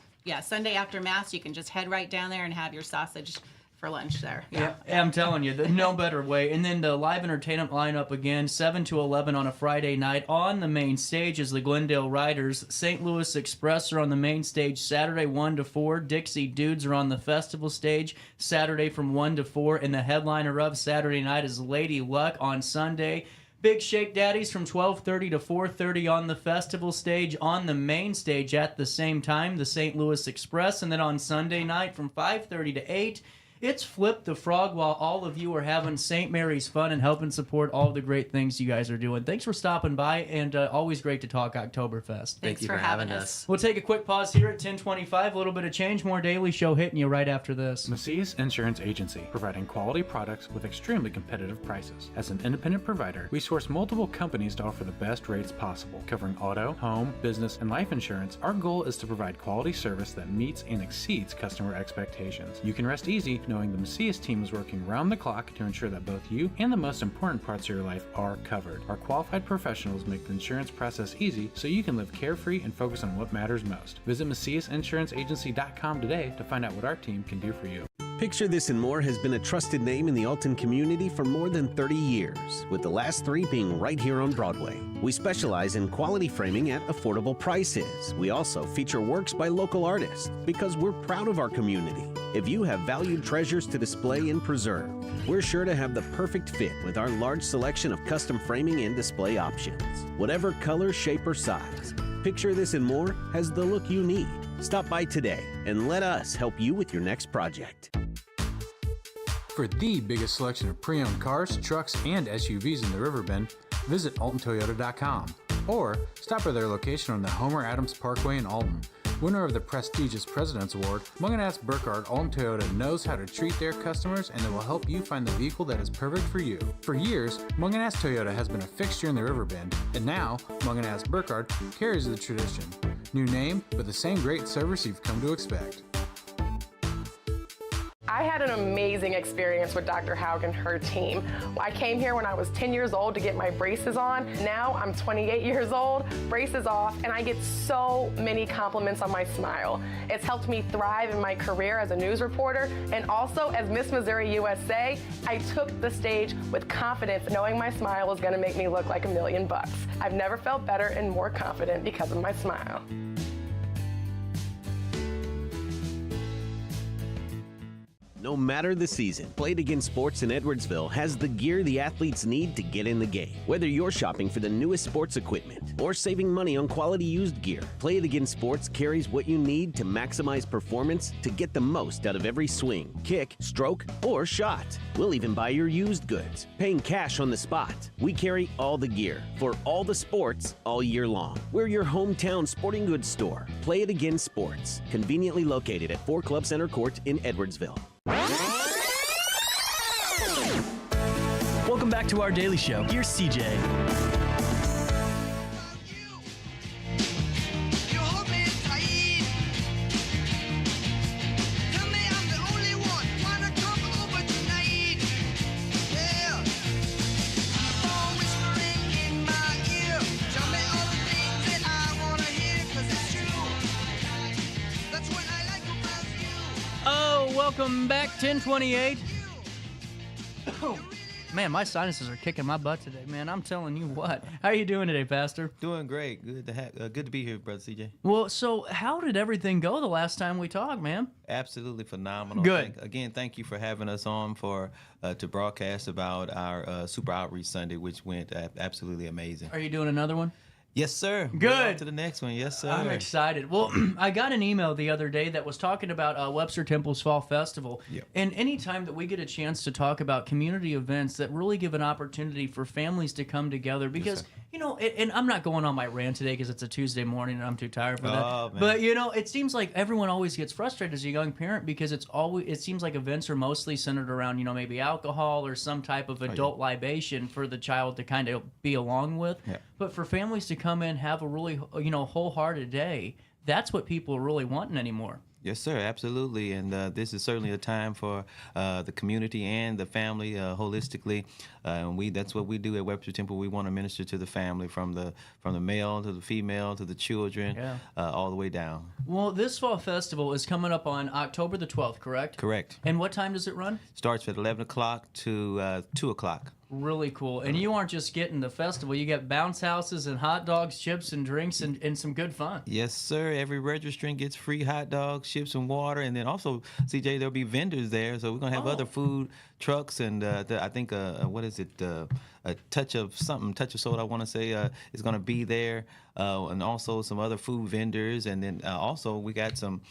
Sunday after Mass, you can just head right down there and have your sausage for lunch there. Yeah, I'm telling you, no better way. And then the live entertainment lineup again, 7 to 11 on a Friday night. On the main stage is the Glendale Riders. St. Louis Express are on the main stage Saturday 1 to 4. Dixie Dudes are on the festival stage Saturday from 1 to 4. And the headliner of Saturday night is Lady Luck on Sunday. Big Shake Daddies from 12:30 to 4:30 on the festival stage. On the main stage at the same time, the St. Louis Express. And then on Sunday night from 5:30 to 8, It's Flip the Frog while all of you are having St. Mary's fun and helping support all the great things you guys are doing. Thanks for stopping by, and always great to talk Oktoberfest. Thank you for having us. We'll take a quick pause here at 10:25. A little bit of change, more Daily Show hitting you right after this. Macias Insurance Agency, providing quality products with extremely competitive prices. As an independent provider, we source multiple companies to offer the best rates possible. Covering auto, home, business, and life insurance, our goal is to provide quality service that meets and exceeds customer expectations. You can rest easy knowing the Macias team is working round the clock to ensure that both you and the most important parts of your life are covered. Our qualified professionals make the insurance process easy so you can live carefree and focus on what matters most. Visit MaciasInsuranceAgency.com today to find out what our team can do for you. Picture This and More has been a trusted name in the Alton community for more than 30 years, with the last 3 being right here on Broadway. We specialize in quality framing at affordable prices. We also feature works by local artists because we're proud of our community. If you have valued treasures to display and preserve, we're sure to have the perfect fit with our large selection of custom framing and display options. Whatever color, shape, or size, Picture This and More has the look you need. Stop by today and let us help you with your next project. For the biggest selection of pre-owned cars, trucks, and SUVs in the Riverbend, visit AltonToyota.com or stop by their location on the Homer Adams Parkway in Alton. Winner of the prestigious President's Award, Munganast Burkhardt Alton Toyota knows how to treat their customers, and they will help you find the vehicle that is perfect for you. For years, Munganast Toyota has been a fixture in the Riverbend, and now Munganast Burkhardt carries the tradition. New name, but the same great service you've come to expect. I had an amazing experience with Dr. Haug and her team. I came here when I was 10 years old to get my braces on. Now I'm 28 years old, braces off, and I get so many compliments on my smile. It's helped me thrive in my career as a news reporter, and also as Miss Missouri USA, I took the stage with confidence, knowing my smile was gonna make me look like $1 million. I've never felt better and more confident because of my smile. No matter the season, Played Again Sports in Edwardsville has the gear the athletes need to get in the game. Whether you're shopping for the newest sports equipment or saving money on quality used gear, Played Again Sports carries what you need to maximize performance to get the most out of every swing, kick, stroke, or shot. We'll even buy your used goods, paying cash on the spot. We carry all the gear for all the sports all year long. We're your hometown sporting goods store. Play It Again Sports, conveniently located at 4 Club Center Court in Edwardsville. Welcome back to our Daily Show. Here's CJ. Welcome back, 1028. Oh, man, my sinuses are kicking my butt today, man. I'm telling you what. How are you doing today, Pastor? Doing great. Good to be here, Brother CJ. Well, so how did everything go the last time we talked, man? Absolutely phenomenal. Good. Thank you for having us on to broadcast about our Super Outreach Sunday, which went absolutely amazing. Are you doing another one? Yes, sir. Good. We're on to the next one. Yes, sir. I'm excited. Well, I got an email the other day that was talking about Webster Temple's Fall Festival. Yep. And anytime that we get a chance to talk about community events that really give an opportunity for families to come together, because, you know, and I'm not going on my rant today because it's a Tuesday morning and I'm too tired for that. Man. But, you know, it seems like everyone always gets frustrated as a young parent because it seems like events are mostly centered around, you know, maybe alcohol or some type of adult libation for the child to kind of be along with. Yeah. But for families to come in, have a really, you know, wholehearted day, that's what people are really wanting anymore. Yes, sir, absolutely. And this is certainly a time for the community and the family holistically. That's what we do at Webster Temple. We want to minister to the family from the male to the female to the children, all the way down. Well, this fall festival is coming up on October the 12th, correct? Correct. And what time does it run? Starts at 11 o'clock to 2 o'clock. Really cool. And you aren't just getting the festival. You get bounce houses and hot dogs, chips and drinks, and some good fun. Yes, sir. Every registrant gets free hot dogs, chips, and water. And then also, CJ, there'll be vendors there. So we're going to have other food trucks. And I think, what is it? A touch of something, touch of soda, I want to say, is going to be there. And also some other food vendors. And then also we got some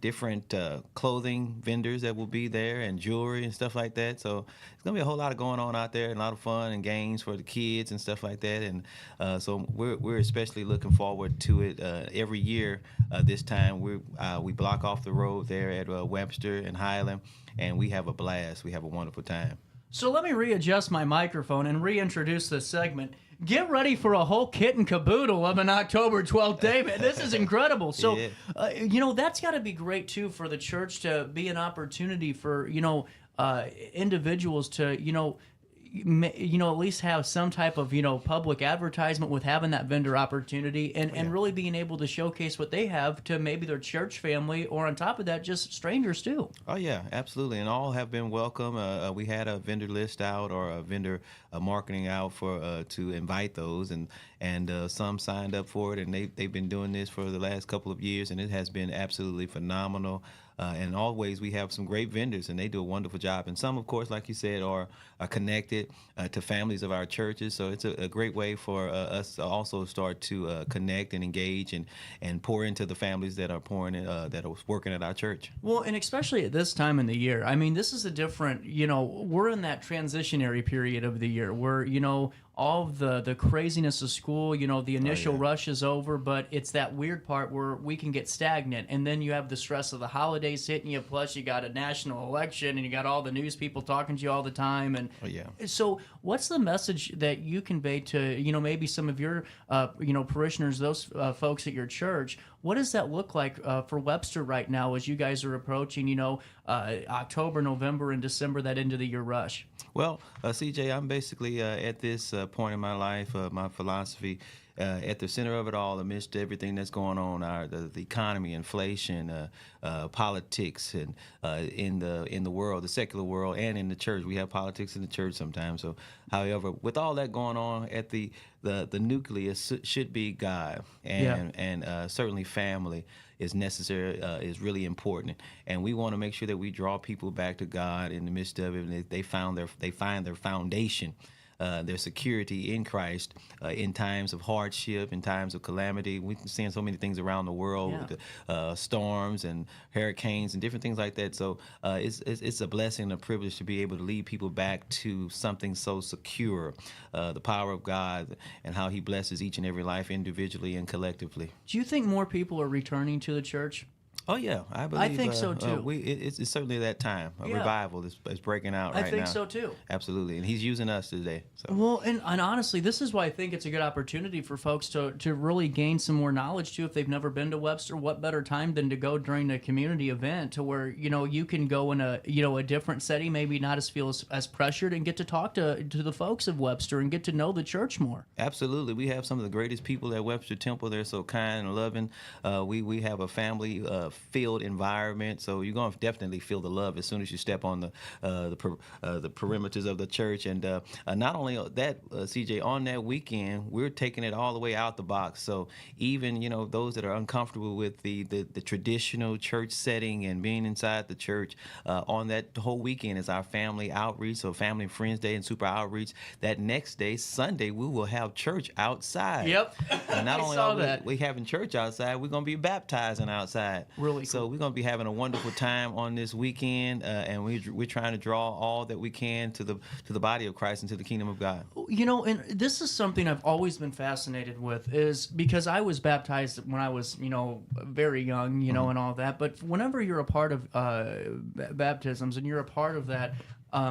different clothing vendors that will be there and jewelry and stuff like that. So it's going to be a whole lot of going on out there and a lot of fun and games for the kids and stuff like that. And so we're especially looking forward to it every year. This time we block off the road there at Webster and Highland, and we have a blast. We have a wonderful time. So let me readjust my microphone and reintroduce this segment. Get ready for a whole kit and caboodle of an October 12th day. This is incredible. So, that's got to be great, too, for the church to be an opportunity for, individuals to, at least have some type of, public advertisement with having that vendor opportunity and really being able to showcase what they have to maybe their church family or on top of that, just strangers too. Oh, yeah, absolutely. And all have been welcome. We had a vendor list out or a vendor marketing out for to invite those and some signed up for it. And they've been doing this for the last couple of years and it has been absolutely phenomenal. And always we have some great vendors, and they do a wonderful job. And some, of course, like you said, are connected to families of our churches. So it's a great way for us to also start to connect and engage and pour into the families that are pouring that are working at our church. Well, and especially at this time in the year. I mean, this is a different, we're in that transitionary period of the year where, all of the craziness of school, the initial rush is over, but it's that weird part where we can get stagnant. And then you have the stress of the holidays hitting you, plus you got a national election and you got all the news people talking to you all the time. And so what's the message that you convey to, maybe some of your, parishioners, those folks at your church? What does that look like for Webster right now as you guys are approaching, October, November, and December, that end of the year rush? Well, CJ, I'm basically at this point in my life, my philosophy, at the center of it all, amidst everything that's going on, the economy, inflation, politics, and in the world, the secular world, and in the church. We have politics in the church sometimes. So, however, with all that going on, at the nucleus should be God, and certainly family is necessary, is really important, and we want to make sure that we draw people back to God in the midst of it, and they find their foundation. Their security in Christ in times of hardship, in times of calamity. We're seeing so many things around the world with the storms and hurricanes and different things like that. So it's a blessing and a privilege to be able to lead people back to something so secure, the power of God and how He blesses each and every life individually and collectively. Do you think more people are returning to the church? Oh, yeah, I believe. I think so, too. It's certainly that time. A revival is breaking out right now. I think so, too. Absolutely, and He's using us today. So. Well, and honestly, this is why I think it's a good opportunity for folks to really gain some more knowledge, too. If they've never been to Webster, what better time than to go during a community event to where, you can go in a different setting, maybe not feel as pressured, and get to talk to the folks of Webster and get to know the church more. Absolutely. We have some of the greatest people at Webster Temple. They're so kind and loving. We have a family filled environment, so you're going to definitely feel the love as soon as you step on the perimeters of the church. And not only that, CJ, on that weekend, we're taking it all the way out the box. So even those that are uncomfortable with the traditional church setting and being inside the church, on that whole weekend is our family outreach, so Family and Friends Day and Super Outreach. That next day, Sunday, we will have church outside. Yep. And not only are we having church outside, we're going to be baptizing outside. Really So we're going to be having a wonderful time on this weekend, and we're trying to draw all that we can to the body of Christ and to the kingdom of God. And this is something I've always been fascinated with, is because I was baptized when I was, very young, and all that. But whenever you're a part of baptisms and you're a part of that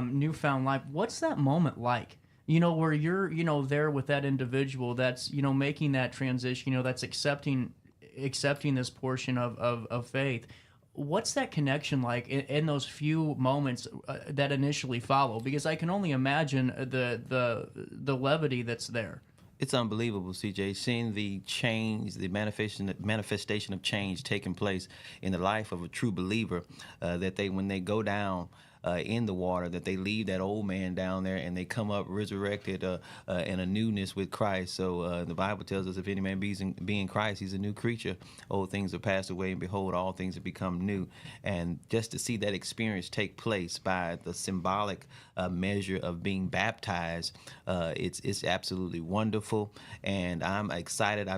newfound life, what's that moment like? Where you're, there with that individual that's, making that transition, that's accepting this portion of faith. What's that connection like in those few moments that initially follow? Because I can only imagine the levity that's there. It's unbelievable, CJ, seeing the change, the manifestation of change taking place in the life of a true believer, that when they go down in the water, that they leave that old man down there and they come up resurrected in a newness with Christ. So the Bible tells us if any man be in Christ, he's a new creature. Old things have passed away, and behold, all things have become new. And just to see that experience take place by the symbolic measure of being baptized, it's absolutely wonderful. And I'm excited.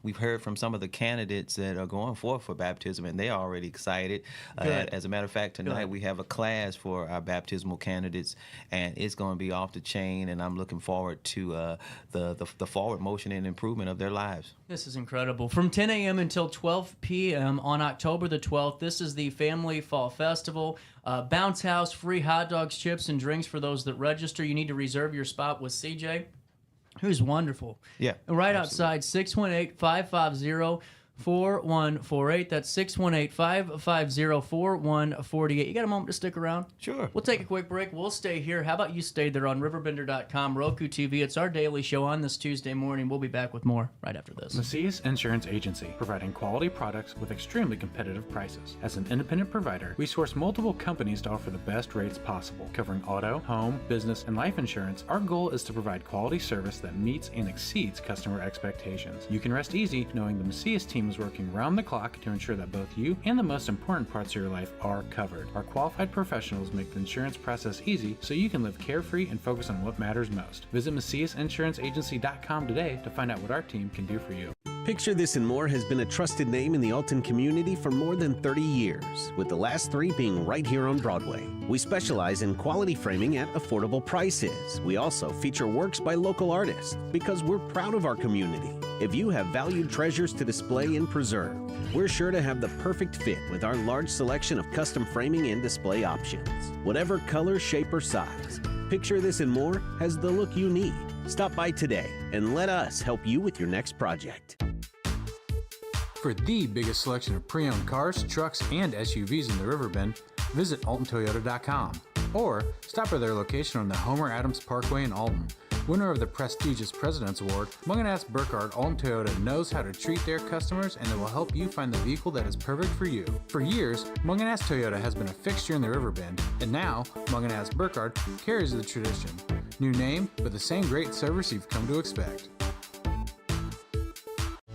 We've heard from some of the candidates that are going forth for baptism, and they're already excited. As a matter of fact, tonight we have a class for our baptismal candidates, and it's going to be off the chain, and I'm looking forward to the forward motion and improvement of their lives. This is incredible. From 10 a.m. until 12 p.m. on October the 12th, this is the Family Fall Festival. Bounce House, free hot dogs, chips, and drinks for those that register. You need to reserve your spot with CJ, who's wonderful. Yeah. And right outside, 618-550-4148. That's 618-550-4148. You got a moment to stick around? Sure. We'll take a quick break. We'll stay here. How about you stay there on RiverBender.com, Roku TV. It's our daily show on this Tuesday morning. We'll be back with more right after this. Macias Insurance Agency, providing quality products with extremely competitive prices. As an independent provider, we source multiple companies to offer the best rates possible. Covering auto, home, business, and life insurance, our goal is to provide quality service that meets and exceeds customer expectations. You can rest easy knowing the Macias team is working round the clock to ensure that both you and the most important parts of your life are covered. Our qualified professionals make the insurance process easy so you can live carefree and focus on what matters most. Visit MaciasInsuranceAgency.com today to find out what our team can do for you. Picture This and More has been a trusted name in the Alton community for more than 30 years, with the last 3 being right here on Broadway. We specialize in quality framing at affordable prices. We also feature works by local artists because we're proud of our community. If you have valued treasures to display and preserve, we're sure to have the perfect fit with our large selection of custom framing and display options. Whatever color, shape, or size, Picture This and More has the look you need. Stop by today and let us help you with your next project. For the biggest selection of pre-owned cars, trucks, and SUVs in the Riverbend, visit AltonToyota.com or stop by their location on the Homer Adams Parkway in Alton. Winner of the prestigious President's Award, Munganast Burkhardt Alton Toyota knows how to treat their customers, and they will help you find the vehicle that is perfect for you. For years, Munganast Toyota has been a fixture in the Riverbend, and now Munganast Burkhardt carries the tradition. New name, but the same great service you've come to expect.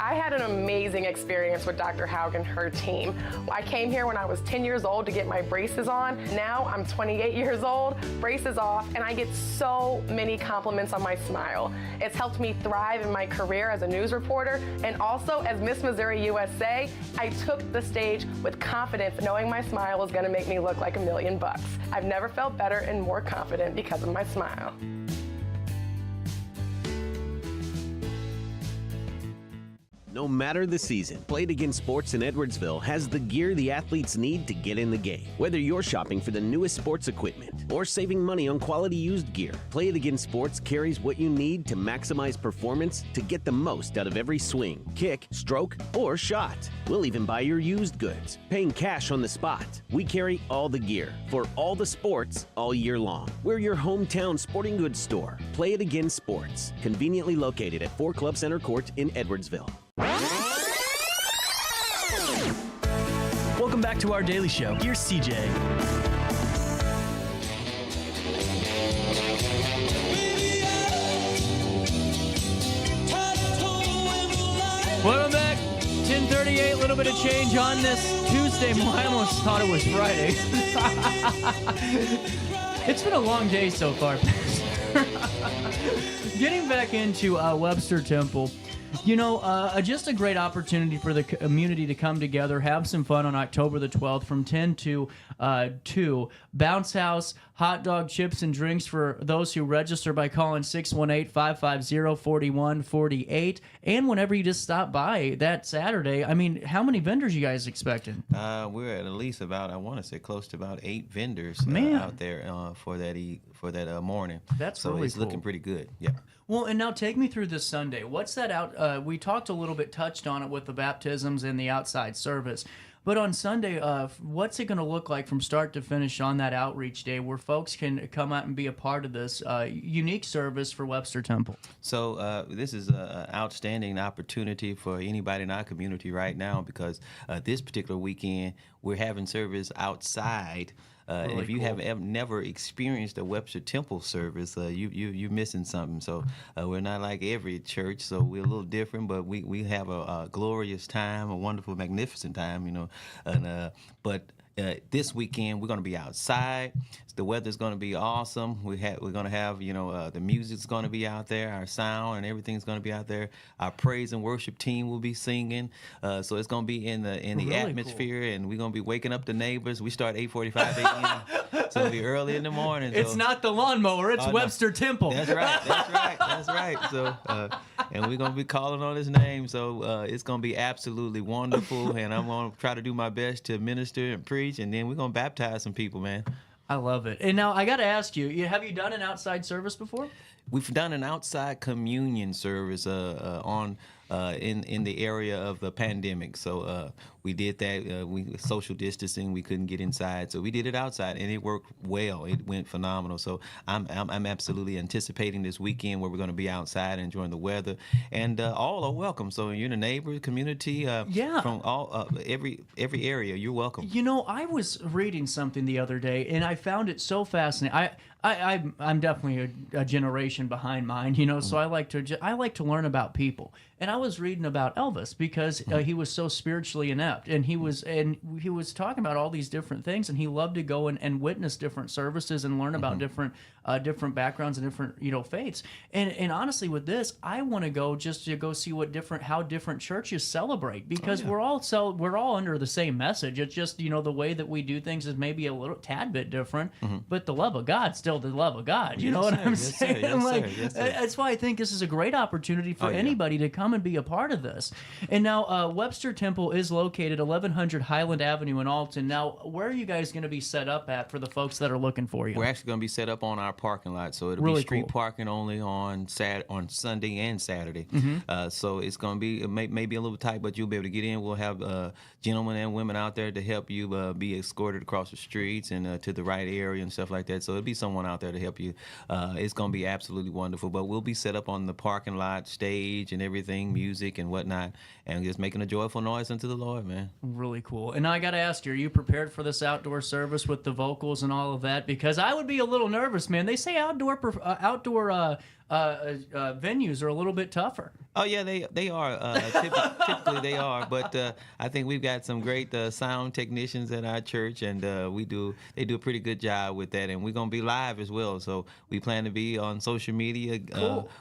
I had an amazing experience with Dr. Haug and her team. I came here when I was 10 years old to get my braces on. Now I'm 28 years old, braces off, and I get so many compliments on my smile. It's helped me thrive in my career as a news reporter, and also as Miss Missouri USA, I took the stage with confidence, knowing my smile was gonna make me look like $1 million. I've never felt better and more confident because of my smile. No matter the season, Play It Again Sports in Edwardsville has the gear the athletes need to get in the game. Whether you're shopping for the newest sports equipment or saving money on quality used gear, Play It Again Sports carries what you need to maximize performance to get the most out of every swing, kick, stroke, or shot. We'll even buy your used goods, paying cash on the spot. We carry all the gear for all the sports all year long. We're your hometown sporting goods store. Play It Again Sports, conveniently located at 4 Club Center Court in Edwardsville. Welcome back to our daily show. Here's CJ. Welcome back. 10:38, a little bit of change on this Tuesday. I almost thought it was Friday. It's been a long day so far. Getting back into Webster Temple. You know, just a great opportunity for the community to come together, have some fun on October the 12th from 10 to 2. Bounce House, hot dog, chips, and drinks for those who register by calling 618-550-4148. And whenever you just stop by that Saturday, I mean, how many vendors you guys expecting? We're at least about, I want to say, close to about 8 vendors out there for that morning. That's so really it's cool. looking pretty good. Yeah. Well, and now take me through this Sunday. What's that out? We talked a little bit, touched on it with the baptisms and the outside service. But on Sunday, what's it going to look like from start to finish on that outreach day where folks can come out and be a part of this unique service for Webster Temple? So this is an outstanding opportunity for anybody in our community right now because this particular weekend we're having service outside And Really if you cool. have never experienced a Webster Temple service, you're missing something. So we're not like every church, so we're a little different, but we have a glorious time, a wonderful, magnificent time, you know. And but this weekend we're going to be outside. The weather's going to be awesome. We're going to have, you know, the music's going to be out there. Our sound and everything's going to be out there. Our praise and worship team will be singing. So it's going to be in the Really atmosphere, and we're going to be waking up the neighbors. We start 8:45 a.m. So it'll be early in the morning. It's so. not the lawnmower. It's Oh, no. Webster Temple. That's right. That's right. So, and we're gonna be calling on His name. So it's gonna be absolutely wonderful. And I'm gonna try to do my best to minister and preach, and then we're gonna baptize some people, man. I love it. And now I got to ask you, have you done an outside service before? We've done an outside communion service in the area of the pandemic. So we did that. We social distancing. We couldn't get inside, so we did it outside, and it worked well. It went phenomenal. So I'm absolutely anticipating this weekend where we're going to be outside enjoying the weather, and all are welcome. So you're in the neighborhood community, from all every area. You're welcome. You know, I was reading something the other day, and I found it so fascinating. I'm definitely a generation behind mine, you know, so I like to learn about people. And I was reading about Elvis because he was so spiritually inept, and he was talking about all these different things, and he loved to go and witness different services and learn about different backgrounds and different faiths. And honestly, with this, I want to go just to go see how different churches celebrate, because we're all under the same message. It's just the way that we do things is maybe a little tad bit different, but the love of God's still the love of God. You know what I'm saying? That's why I think this is a great opportunity for anybody to come and be a part of this. And now Webster Temple is located 1100 Highland Avenue in Alton. Now, where are you guys going to be set up at for the folks that are looking for you? We're actually going to be set up on our parking lot, so it'll Really be street cool. parking only on Sunday and Saturday. So it's going to be maybe a little tight, but you'll be able to get in. We'll have gentlemen and women out there to help you be escorted across the streets and to the right area and stuff like that. So it'll be someone out there to help you. It's going to be absolutely wonderful. But we'll be set up on the parking lot, stage and everything, music and whatnot, and just making a joyful noise unto the Lord, man. Really cool. And now I got to ask you, are you prepared for this outdoor service with the vocals and all of that? Because I would be a little nervous, man. They say outdoor venues are a little bit tougher. Oh yeah, they are. Typically they are, but I think we've got some great sound technicians at our church, and they do a pretty good job with that. And we're gonna be live as well, so we plan to be on social media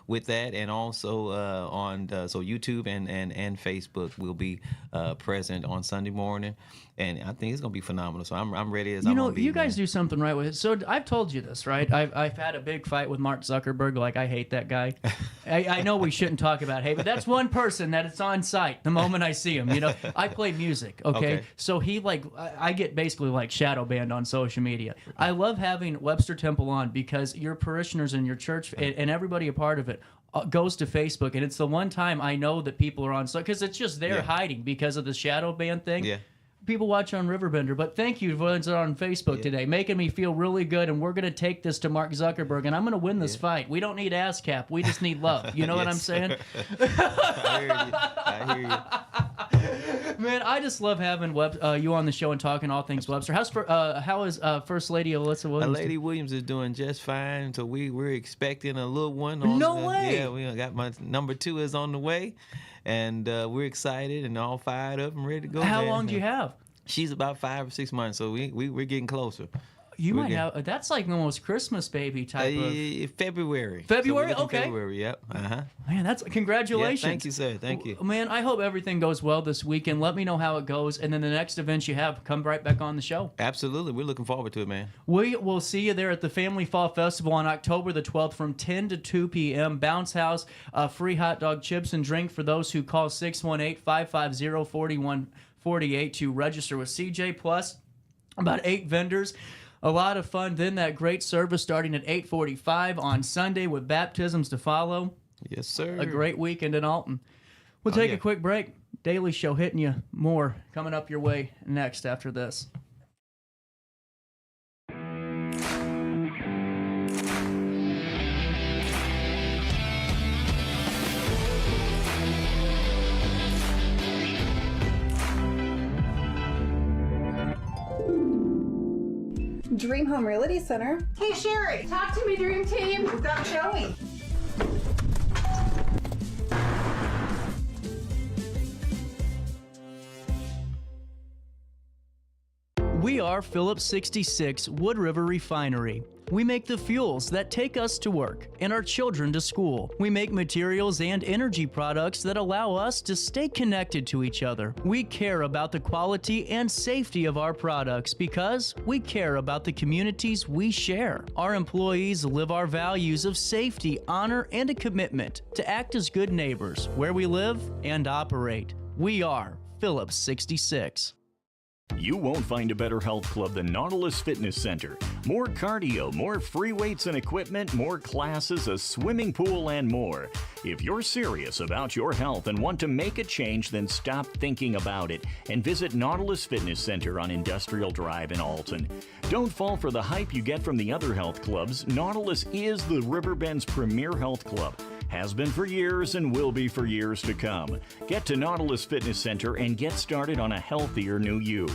with that, and also on YouTube and Facebook. We'll be present on Sunday morning, and I think it's gonna be phenomenal. So I'm ready as I'm gonna be. You guys do something right with it. So I've told you this, right? I've had a big fight with Mark Zuckerberg. Like, I hate that guy. I know we shouldn't talk about hate, but that's one person that it's on site the moment I see him. I play music, okay? So I get basically shadow banned on social media. I love having Webster Temple on because your parishioners in your church and everybody a part of it goes to Facebook, and it's the one time I know that people are on, because it's just there hiding because of the shadow ban thing. Yeah. People watch on RiverBender, but thank you for those that are on Facebook today, making me feel really good, and we're going to take this to Mark Zuckerberg, and I'm going to win this fight. We don't need ASCAP. We just need love. You know what I'm saying? I hear you. Man, I just love having you on the show and talking all things Webster. How is First Lady Alyssa Williams? Lady Williams is doing just fine, so we're expecting a little one. No way! Yeah, we got my number 2 is on the way. And we're excited and all fired up and ready to go. How long do you have? She's about 5 or 6 months, so we're getting closer. You might have. That's like almost Christmas baby type of. February. February, so okay. February, yep. Man, that's congratulations. Yeah, thank you, sir. Thank you. Man, I hope everything goes well this weekend. Let me know how it goes, and then the next event you have, come right back on the show. Absolutely, we're looking forward to it, man. We will see you there at the Family Fall Festival on October the 12th from 10 to 2 p.m. Bounce House, free hot dog, chips, and drink for those who call 618-550-4148 to register with CJ Plus. About 8 vendors. A lot of fun. Then that great service starting at 8:45 on Sunday with baptisms to follow. Yes, sir. A great weekend in Alton. We'll take a quick break. Daily Show hitting you more coming up your way next after this. Dream Home Realty Center. Hey, Sherry, talk to me, Dream Team. We've got Joey. We are Phillips 66 Wood River Refinery. We make the fuels that take us to work and our children to school. We make materials and energy products that allow us to stay connected to each other. We care about the quality and safety of our products because we care about the communities we share. Our employees live our values of safety, honor, and a commitment to act as good neighbors where we live and operate. We are Phillips 66. You won't find a better health club than Nautilus Fitness Center. More cardio, more free weights and equipment, more classes, a swimming pool, and more. If you're serious about your health and want to make a change, then stop thinking about it and visit Nautilus Fitness Center on Industrial Drive in Alton. Don't fall for the hype you get from the other health clubs. Nautilus is the Riverbend's premier health club. Has been for years and will be for years to come. Get to Nautilus Fitness Center and get started on a healthier new you.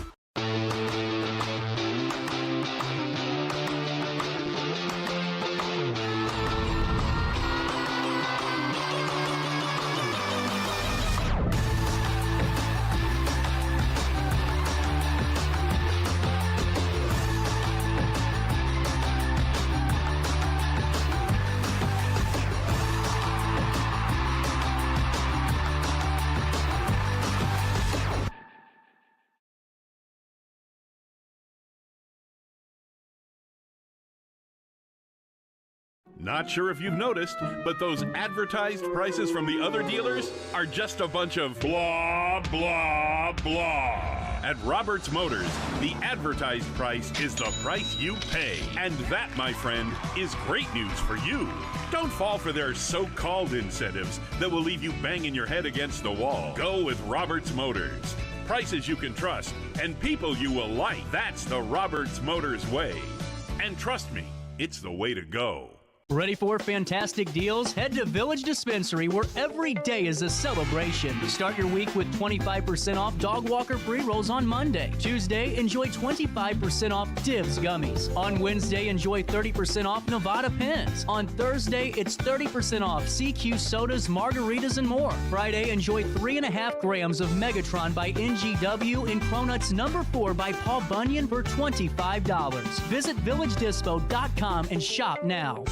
Not sure if you've noticed, but those advertised prices from the other dealers are just a bunch of blah, blah, blah. At Roberts Motors, the advertised price is the price you pay. And that, my friend, is great news for you. Don't fall for their so-called incentives that will leave you banging your head against the wall. Go with Roberts Motors. Prices you can trust and people you will like. That's the Roberts Motors way. And trust me, it's the way to go. Ready for fantastic deals? Head to Village Dispensary, where every day is a celebration. Start your week with 25% off dog walker pre-rolls on Monday. Tuesday, enjoy 25% off Divs gummies. On Wednesday, enjoy 30% off Nevada pens. On Thursday, it's 30% off CQ sodas, margaritas, and more. Friday, enjoy 3.5 grams of Megatron by NGW and Cronuts No. 4 by Paul Bunyan for $25. Visit VillageDispo.com and shop now.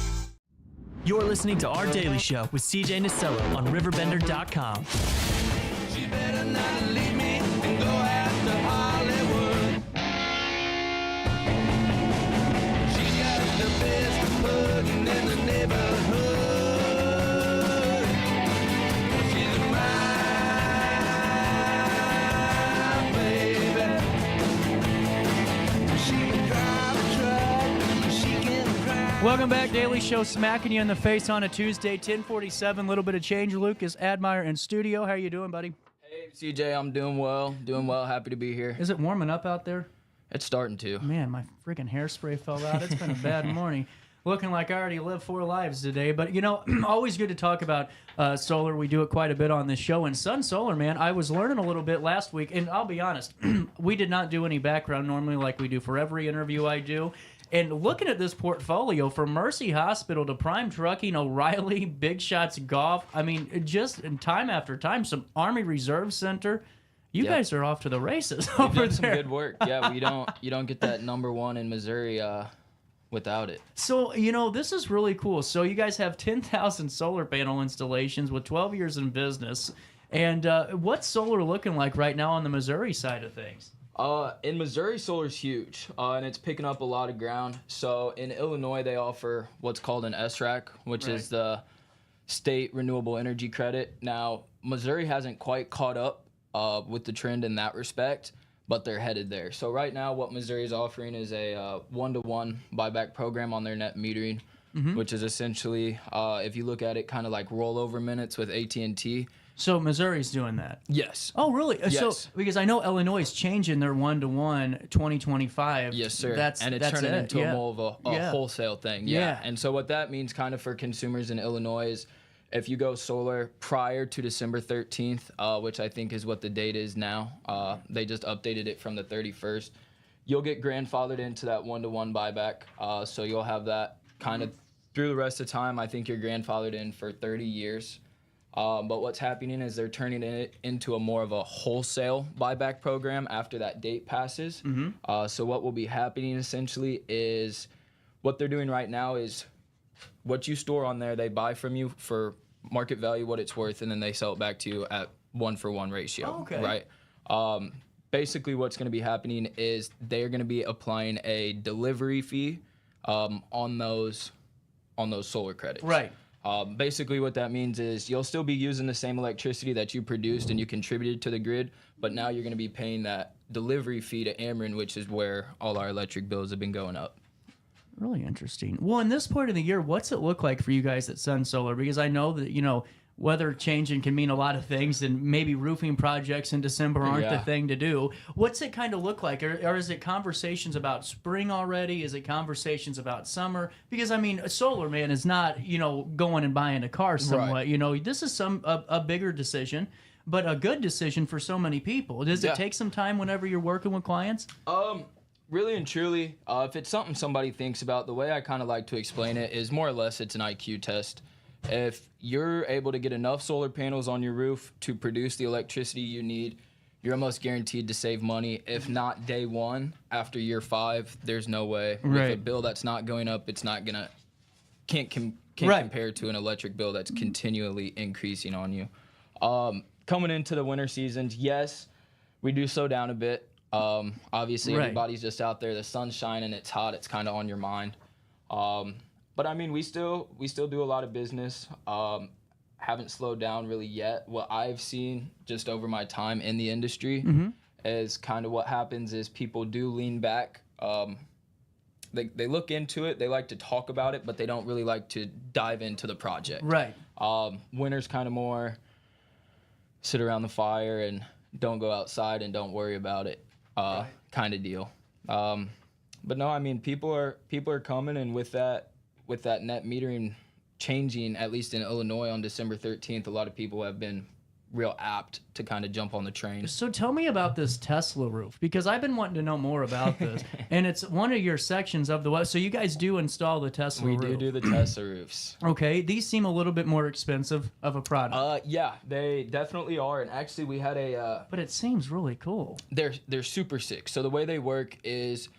You're listening to Our Daily Show with CJ Nasello on RiverBender.com. She better not leave me and go after Hollywood. She got the best pudding in the neighborhood. She's my baby. She can drive a truck, she can drive. Welcome back, Daily Show, smacking you in the face on a Tuesday, 10:47. Little bit of change. Lucas Admire in studio. How are you doing, buddy? Hey, CJ, I'm doing well. Doing well. Happy to be here. Is it warming up out there? It's starting to. Man, my freaking hairspray fell out. It's been a bad morning. Looking like I already lived 4 lives today. But, you know, always good to talk about solar. We do it quite a bit on this show. And Sun Solar, man, I was learning a little bit last week. And I'll be honest, we did not do any background normally like we do for every interview I do. And looking at this portfolio, from Mercy Hospital to Prime Trucking, O'Reilly, Big Shots Golf, I mean, just time after time, some Army Reserve Center. You guys are off to the races over there. Some good work. Yeah, you don't get that #1 in Missouri without it. So, you know, this is really cool. So you guys have 10,000 solar panel installations with 12 years in business. And what's solar looking like right now on the Missouri side of things? In Missouri, solar's huge, and it's picking up a lot of ground. So in Illinois, they offer what's called an SRAC, which is the State Renewable Energy Credit. Now, Missouri hasn't quite caught up with the trend in that respect, but they're headed there. So right now, what Missouri is offering is a 1-to-1 buyback program on their net metering, which is essentially, if you look at it, kind of like rollover minutes with AT&T. So Missouri's doing that? Yes. Oh, really? Yes. So, because I know Illinois is changing their 1-to-1 2025. Yes, sir. It's turning into more of a Yeah. wholesale thing. Yeah. And so what that means kind of for consumers in Illinois is if you go solar prior to December 13th, which I think is what the date is now, they just updated it from the 31st. you'll get grandfathered into that 1-to-1 buyback. So you'll have that kind of through the rest of the time. I think you're grandfathered in for 30 years. But what's happening is they're turning it into a more of a wholesale buyback program after that date passes. So what will be happening essentially is what they're doing right now is what you store on there, they buy from you for market value, what it's worth, and then they sell it back to you at 1-for-1 ratio. Oh, okay. Right? Basically what's going to be happening is they're going to be applying a delivery fee on those solar credits. Right. Basically what that means is you'll still be using the same electricity that you produced and you contributed to the grid, but now you're going to be paying that delivery fee to Ameren, which is where all our electric bills have been going up. Really interesting. Well, in this point of the year, what's it look like for you guys at Sun Solar? Because I know that, weather changing can mean a lot of things, and maybe roofing projects in December aren't the thing to do. What's it kind of look like? Or is it conversations about spring already? Is it conversations about summer? Because, a solar, man, is not, going and buying a car somewhat. Right. This is a bigger decision, but a good decision for so many people. Does it take some time whenever you're working with clients? Really and truly, if it's something somebody thinks about, the way I kind of like to explain it is more or less it's an IQ test. If you're able to get enough solar panels on your roof to produce the electricity you need, you're almost guaranteed to save money. If not day one, after year 5, there's no way. Right. With a bill that's not going up, it's not gonna can't Right. compare to an electric bill that's continually increasing on you. Coming into the winter seasons, yes, we do slow down a bit. Obviously, Right. everybody's just out there. The sun's shining. It's hot. It's kind of on your mind. But we still do a lot of business. Haven't slowed down really yet. What I've seen just over my time in the industry is kind of what happens is people do lean back. They look into it. They like to talk about it, but they don't really like to dive into the project. Right. Winter's kind of more sit around the fire and don't go outside and don't worry about it kind of deal. But no, people are coming, and with that net metering changing, at least in Illinois on December 13th, a lot of people have been real apt to kind of jump on the train. So tell me about this Tesla roof, because I've been wanting to know more about this. And it's one of your sections of the web. So you guys do install the Tesla roof. We do the Tesla roofs. Okay, these seem a little bit more expensive of a product. Yeah, they definitely are. And actually, we had a. But it seems really cool. They're super sick. So the way they work is,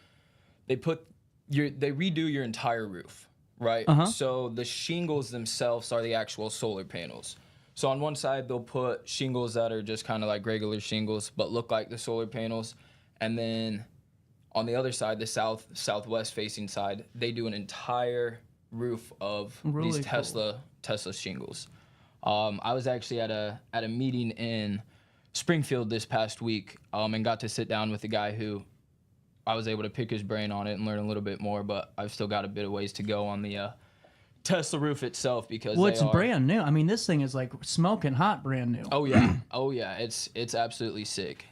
they redo your entire roof, right? So the shingles themselves are the actual solar panels. So on one side, they'll put shingles that are just kind of like regular shingles, but look like the solar panels. And then on the other side, the southwest facing side, they do an entire roof of these Tesla shingles. I was actually at a meeting in Springfield this past week, and got to sit down with a guy who I was able to pick his brain on it and learn a little bit more, but I've still got a bit of ways to go on the Tesla roof itself, because it's brand new. This thing is like smoking hot brand new. Oh yeah, it's absolutely sick.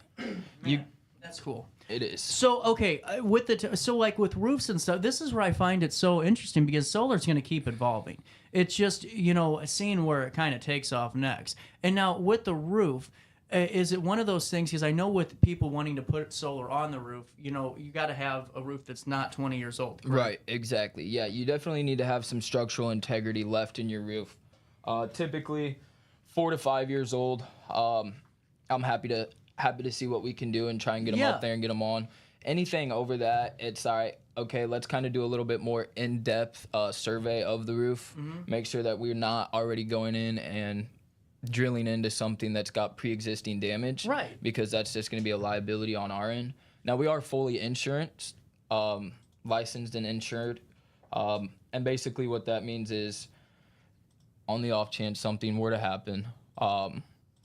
That's cool. It is. So okay, with with roofs and stuff, this is where I find it so interesting, because solar's going to keep evolving. It's just seeing where it kind of takes off next. And now with the roof, is it one of those things? Because I know with people wanting to put solar on the roof, you got to have a roof that's not 20 years old. Right, exactly. Yeah, you definitely need to have some structural integrity left in your roof. Typically, 4 to 5 years old. I'm happy to see what we can do and try and get them up there and get them on. Anything over that, it's all right. Okay, let's kind of do a little bit more in-depth survey of the roof. Make sure that we're not already going in and drilling into something that's got pre-existing damage, right? Because that's just going to be a liability on our end. Now, we are fully insurance, licensed and insured, and basically what that means is, on the off chance something were to happen,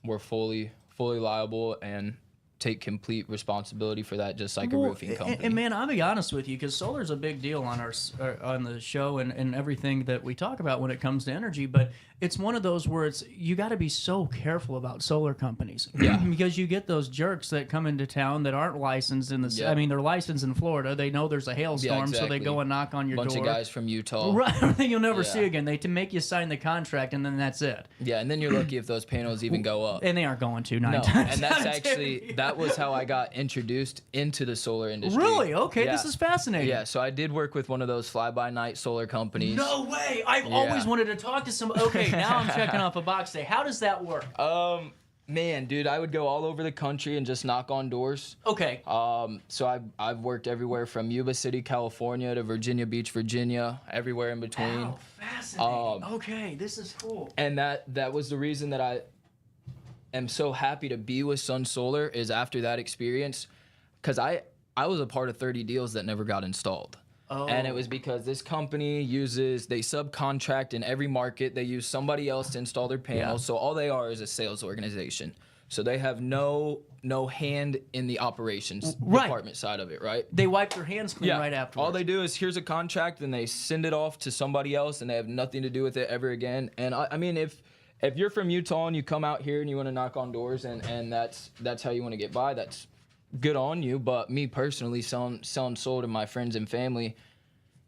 we're fully liable and take complete responsibility for that, just like a roofing company. And man, I'll be honest with you, because solar's a big deal on on the show and everything that we talk about when it comes to energy, but it's one of those where you got to be so careful about solar companies. Yeah. Because you get those jerks that come into town that aren't licensed in the they're licensed in Florida. They know there's a hailstorm, so they go and knock on your door. Bunch of guys from Utah. Right, you'll never see again. They make you sign the contract, and then that's it. Yeah, and then you're lucky if those panels even go up. And they aren't going to nine times. And that's actually that was how I got introduced into the solar industry. Really? Okay, this is fascinating. Yeah, so I did work with one of those fly-by-night solar companies. No way! I've always wanted to talk to some. Okay, now I'm checking off a box today. How does that work? Man, dude, I would go all over the country and just knock on doors. Okay. So I've worked everywhere from Yuba City, California to Virginia Beach, Virginia, everywhere in between. Wow, fascinating. Okay, this is cool. And that was the reason that I am so happy to be with Sun Solar is after that experience, because I was a part of 30 deals that never got installed. Oh. And it was because this company they subcontract in every market. They use somebody else to install their panels. So all they are is a sales organization. So they have no hand in the operations department side of it, right? They wipe their hands clean right afterwards. All they do is here's a contract and they send it off to somebody else and they have nothing to do with it ever again. And I mean, if you're from Utah and you come out here and you want to knock on doors and that's how you want to get by, that's good on you. But me personally, selling solar to my friends and family,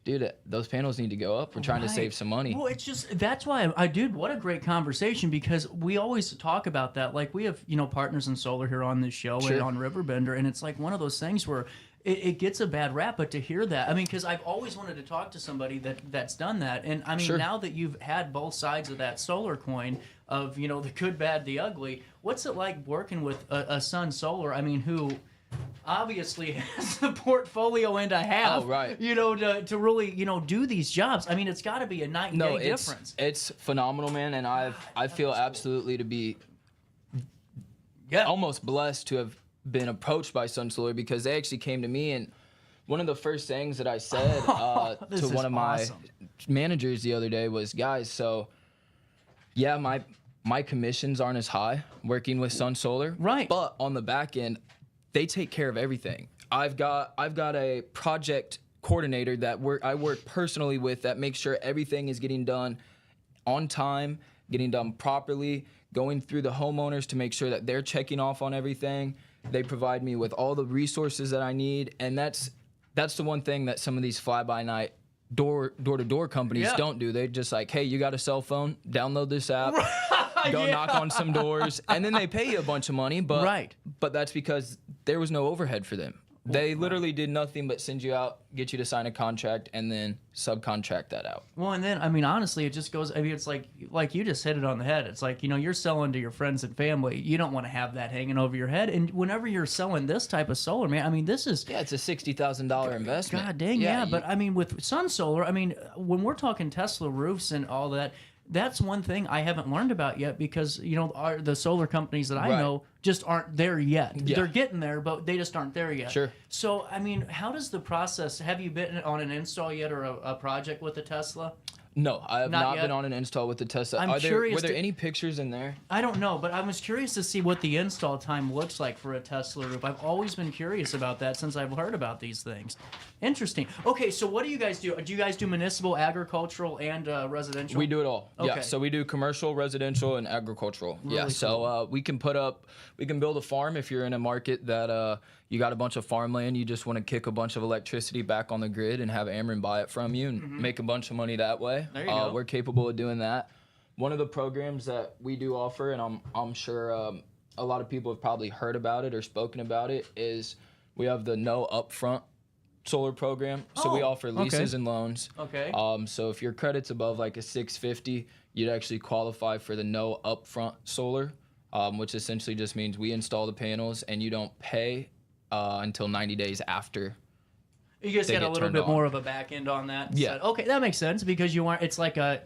dude, those panels need to go up. We're trying to save some money. Well, it's just, that's why dude, what a great conversation, because we always talk about that. Like, we have, partners in solar here on this show and on Riverbender, and it's like one of those things where it gets a bad rap, but to hear that, I mean, because I've always wanted to talk to somebody that's done that, and I mean, now that you've had both sides of that solar coin of, the good, bad, the ugly, what's it like working with a Sun Solar, I mean, who obviously has the portfolio and a half, to really, do these jobs. I mean, it's got to be a night and day difference. It's phenomenal, man, and I feel absolutely to be almost blessed to have been approached by Sun Solar, because they actually came to me, and one of the first things that I said to one of my managers the other day was, guys, so yeah, my commissions aren't as high working with Sun Solar, but on the back end, they take care of everything. I've got a project coordinator that I work personally with that makes sure everything is getting done on time, getting done properly, going through the homeowners to make sure that they're checking off on everything. They provide me with all the resources that I need, and that's the one thing that some of these fly-by-night door-to-door companies don't do. They're just like, hey, you got a cell phone? Download this app. Go knock on some doors, and then they pay you a bunch of money, but that's because there was no overhead for them. They literally did nothing but send you out, get you to sign a contract, and then subcontract that out. Well, and then, I mean, honestly, it just goes, I mean, it's like you just hit it on the head. It's like, you're selling to your friends and family. You don't want to have that hanging over your head. And whenever you're selling this type of solar, man, I mean, this is... Yeah, it's a $60,000 investment. God dang, but I mean, with Sun Solar, I mean, when we're talking Tesla roofs and all that, that's one thing I haven't learned about yet, because, the solar companies that I know just aren't there yet. Yeah. They're getting there, but they just aren't there yet. Sure. So, I mean, how does the process, have you been on an install yet, or a project with a Tesla? No, I have not been on an install with the Tesla. Were there any pictures in there? I don't know, but I was curious to see what the install time looks like for a Tesla roof. I've always been curious about that since I've heard about these things. Interesting. Okay, so what do you guys do? Do you guys do municipal, agricultural, and residential? We do it all. Okay. Yeah, so we do commercial, residential, and agricultural. Really so we can build a farm if you're in a market that you got a bunch of farmland, you just want to kick a bunch of electricity back on the grid and have Ameren buy it from you and make a bunch of money that way. There you go. We're capable of doing that. One of the programs that we do offer, and I'm sure a lot of people have probably heard about it or spoken about it, is we have the no upfront solar program. So we offer leases and loans. Okay. So if your credit's above like a 650, you'd actually qualify for the no upfront solar, which essentially just means we install the panels and you don't pay until 90 days after. You just got a little bit more of a back end on that. Yeah. So, okay, that makes sense, because you aren't. It's like a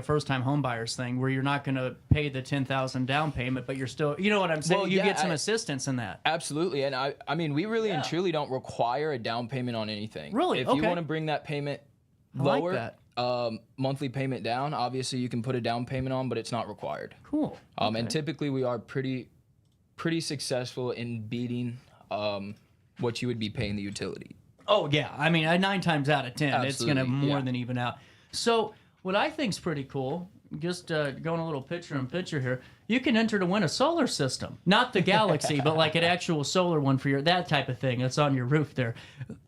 first time home buyers thing where you're not going to pay the $10,000 down payment, but you're still. You know what I'm saying? Well, you get some assistance in that. Absolutely, and I mean, we really and truly don't require a down payment on anything. Really? If you want to bring that payment lower, like that. Monthly payment down, obviously you can put a down payment on, but it's not required. Cool. And typically we are pretty successful in beating what you would be paying the utility. Oh, yeah. I mean, 9 times out of 10, Absolutely. It's going to more than even out. So what I think's pretty cool, just going a little picture-in-picture here, you can enter to win a solar system. Not the Galaxy, but like an actual solar one for that type of thing that's on your roof there.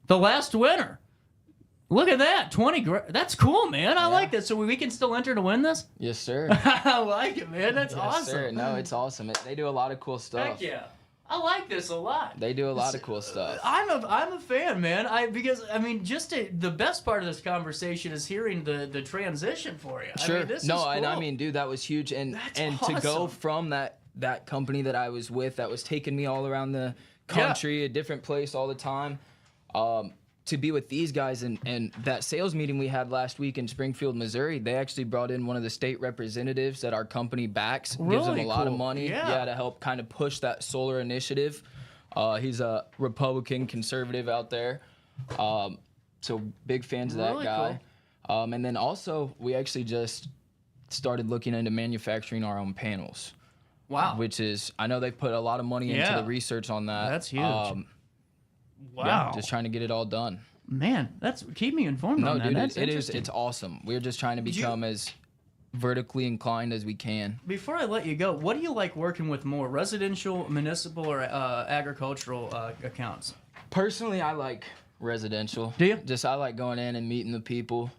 The last winner. Look at that, 20 grand. That's cool, man. I like that. So we can still enter to win this? Yes, sir. I like it, man. That's yes, awesome. Sir. No, it's awesome. They do a lot of cool stuff. Heck yeah. I like this a lot. They do a lot of cool stuff. I'm a fan, man. Because the best part of this conversation is hearing the transition for you. Sure. This no, is cool. and I mean, dude, that was huge. And awesome. To go from that company that I was with, that was taking me all around the country, a different place all the time, to be with these guys, and that sales meeting we had last week in Springfield, Missouri, they actually brought in one of the state representatives that our company backs, gives them a lot of money, to help kind of push that solar initiative. He's a Republican conservative out there, so big fans of that guy. Cool. And then also, we actually just started looking into manufacturing our own panels. Wow. Which is, I know they've put a lot of money into the research on that. That's huge. Wow. Yeah, just trying to get it all done. Man, keep me informed on that. No, dude, that's it's awesome. We're just trying to become as vertically inclined as we can. Before I let you go, what do you like working with more, residential, municipal, or agricultural accounts? Personally, I like residential. Do you? I like going in and meeting the people.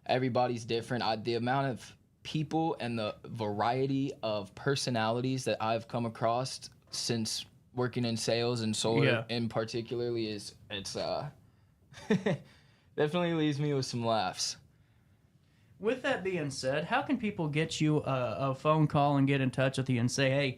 Everybody's different. The amount of people and the variety of personalities that I've come across since working in sales and solar in particularly it's definitely leaves me with some laughs. With that being said, how can people get you a phone call and get in touch with you and say, hey,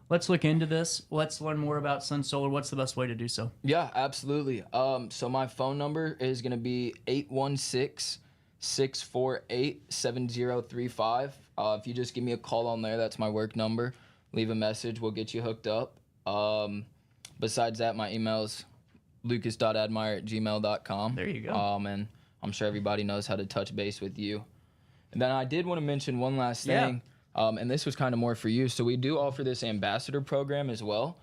let's look into this, let's learn more about Sun Solar? What's the best way to do so? Yeah, absolutely. So my phone number is going to be 816-648-7035. If you just give me a call on there, that's my work number. Leave a message, we'll get you hooked up. Besides that, my email's lucas.admire@gmail.com. There you go. And I'm sure everybody knows how to touch base with you. And then I did want to mention one last thing, and this was kind of more for you. So we do offer this ambassador program as well.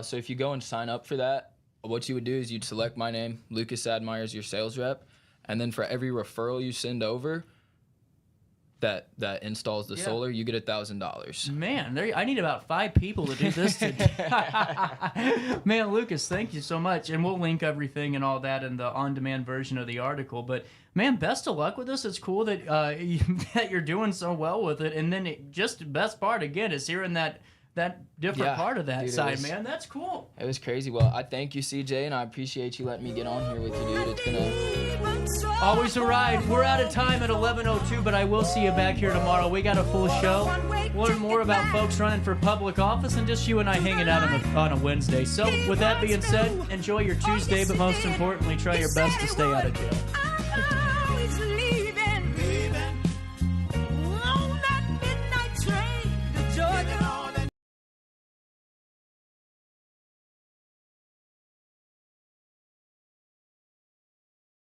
So if you go and sign up for that, what you would do is you'd select my name, Lucas Admire, as your sales rep, and then for every referral you send over that installs the solar, you get $1,000. Man, I need about 5 people to do this today. Man, Lucas, thank you so much. And we'll link everything and all that in the on-demand version of the article. But, man, best of luck with this. It's cool that, that you're doing so well with it. And then just the best part, again, is hearing that different part of that side, man. That's cool. It was crazy. Well, I thank you, CJ, and I appreciate you letting me get on here with you, dude. It's been always a ride. We're out of time at 11:02, but I will see you back here tomorrow. We got a full show. Learn more about folks running for public office and just you and I hanging out on a Wednesday. So with that being said, enjoy your Tuesday, but most importantly, try your best to stay out of jail.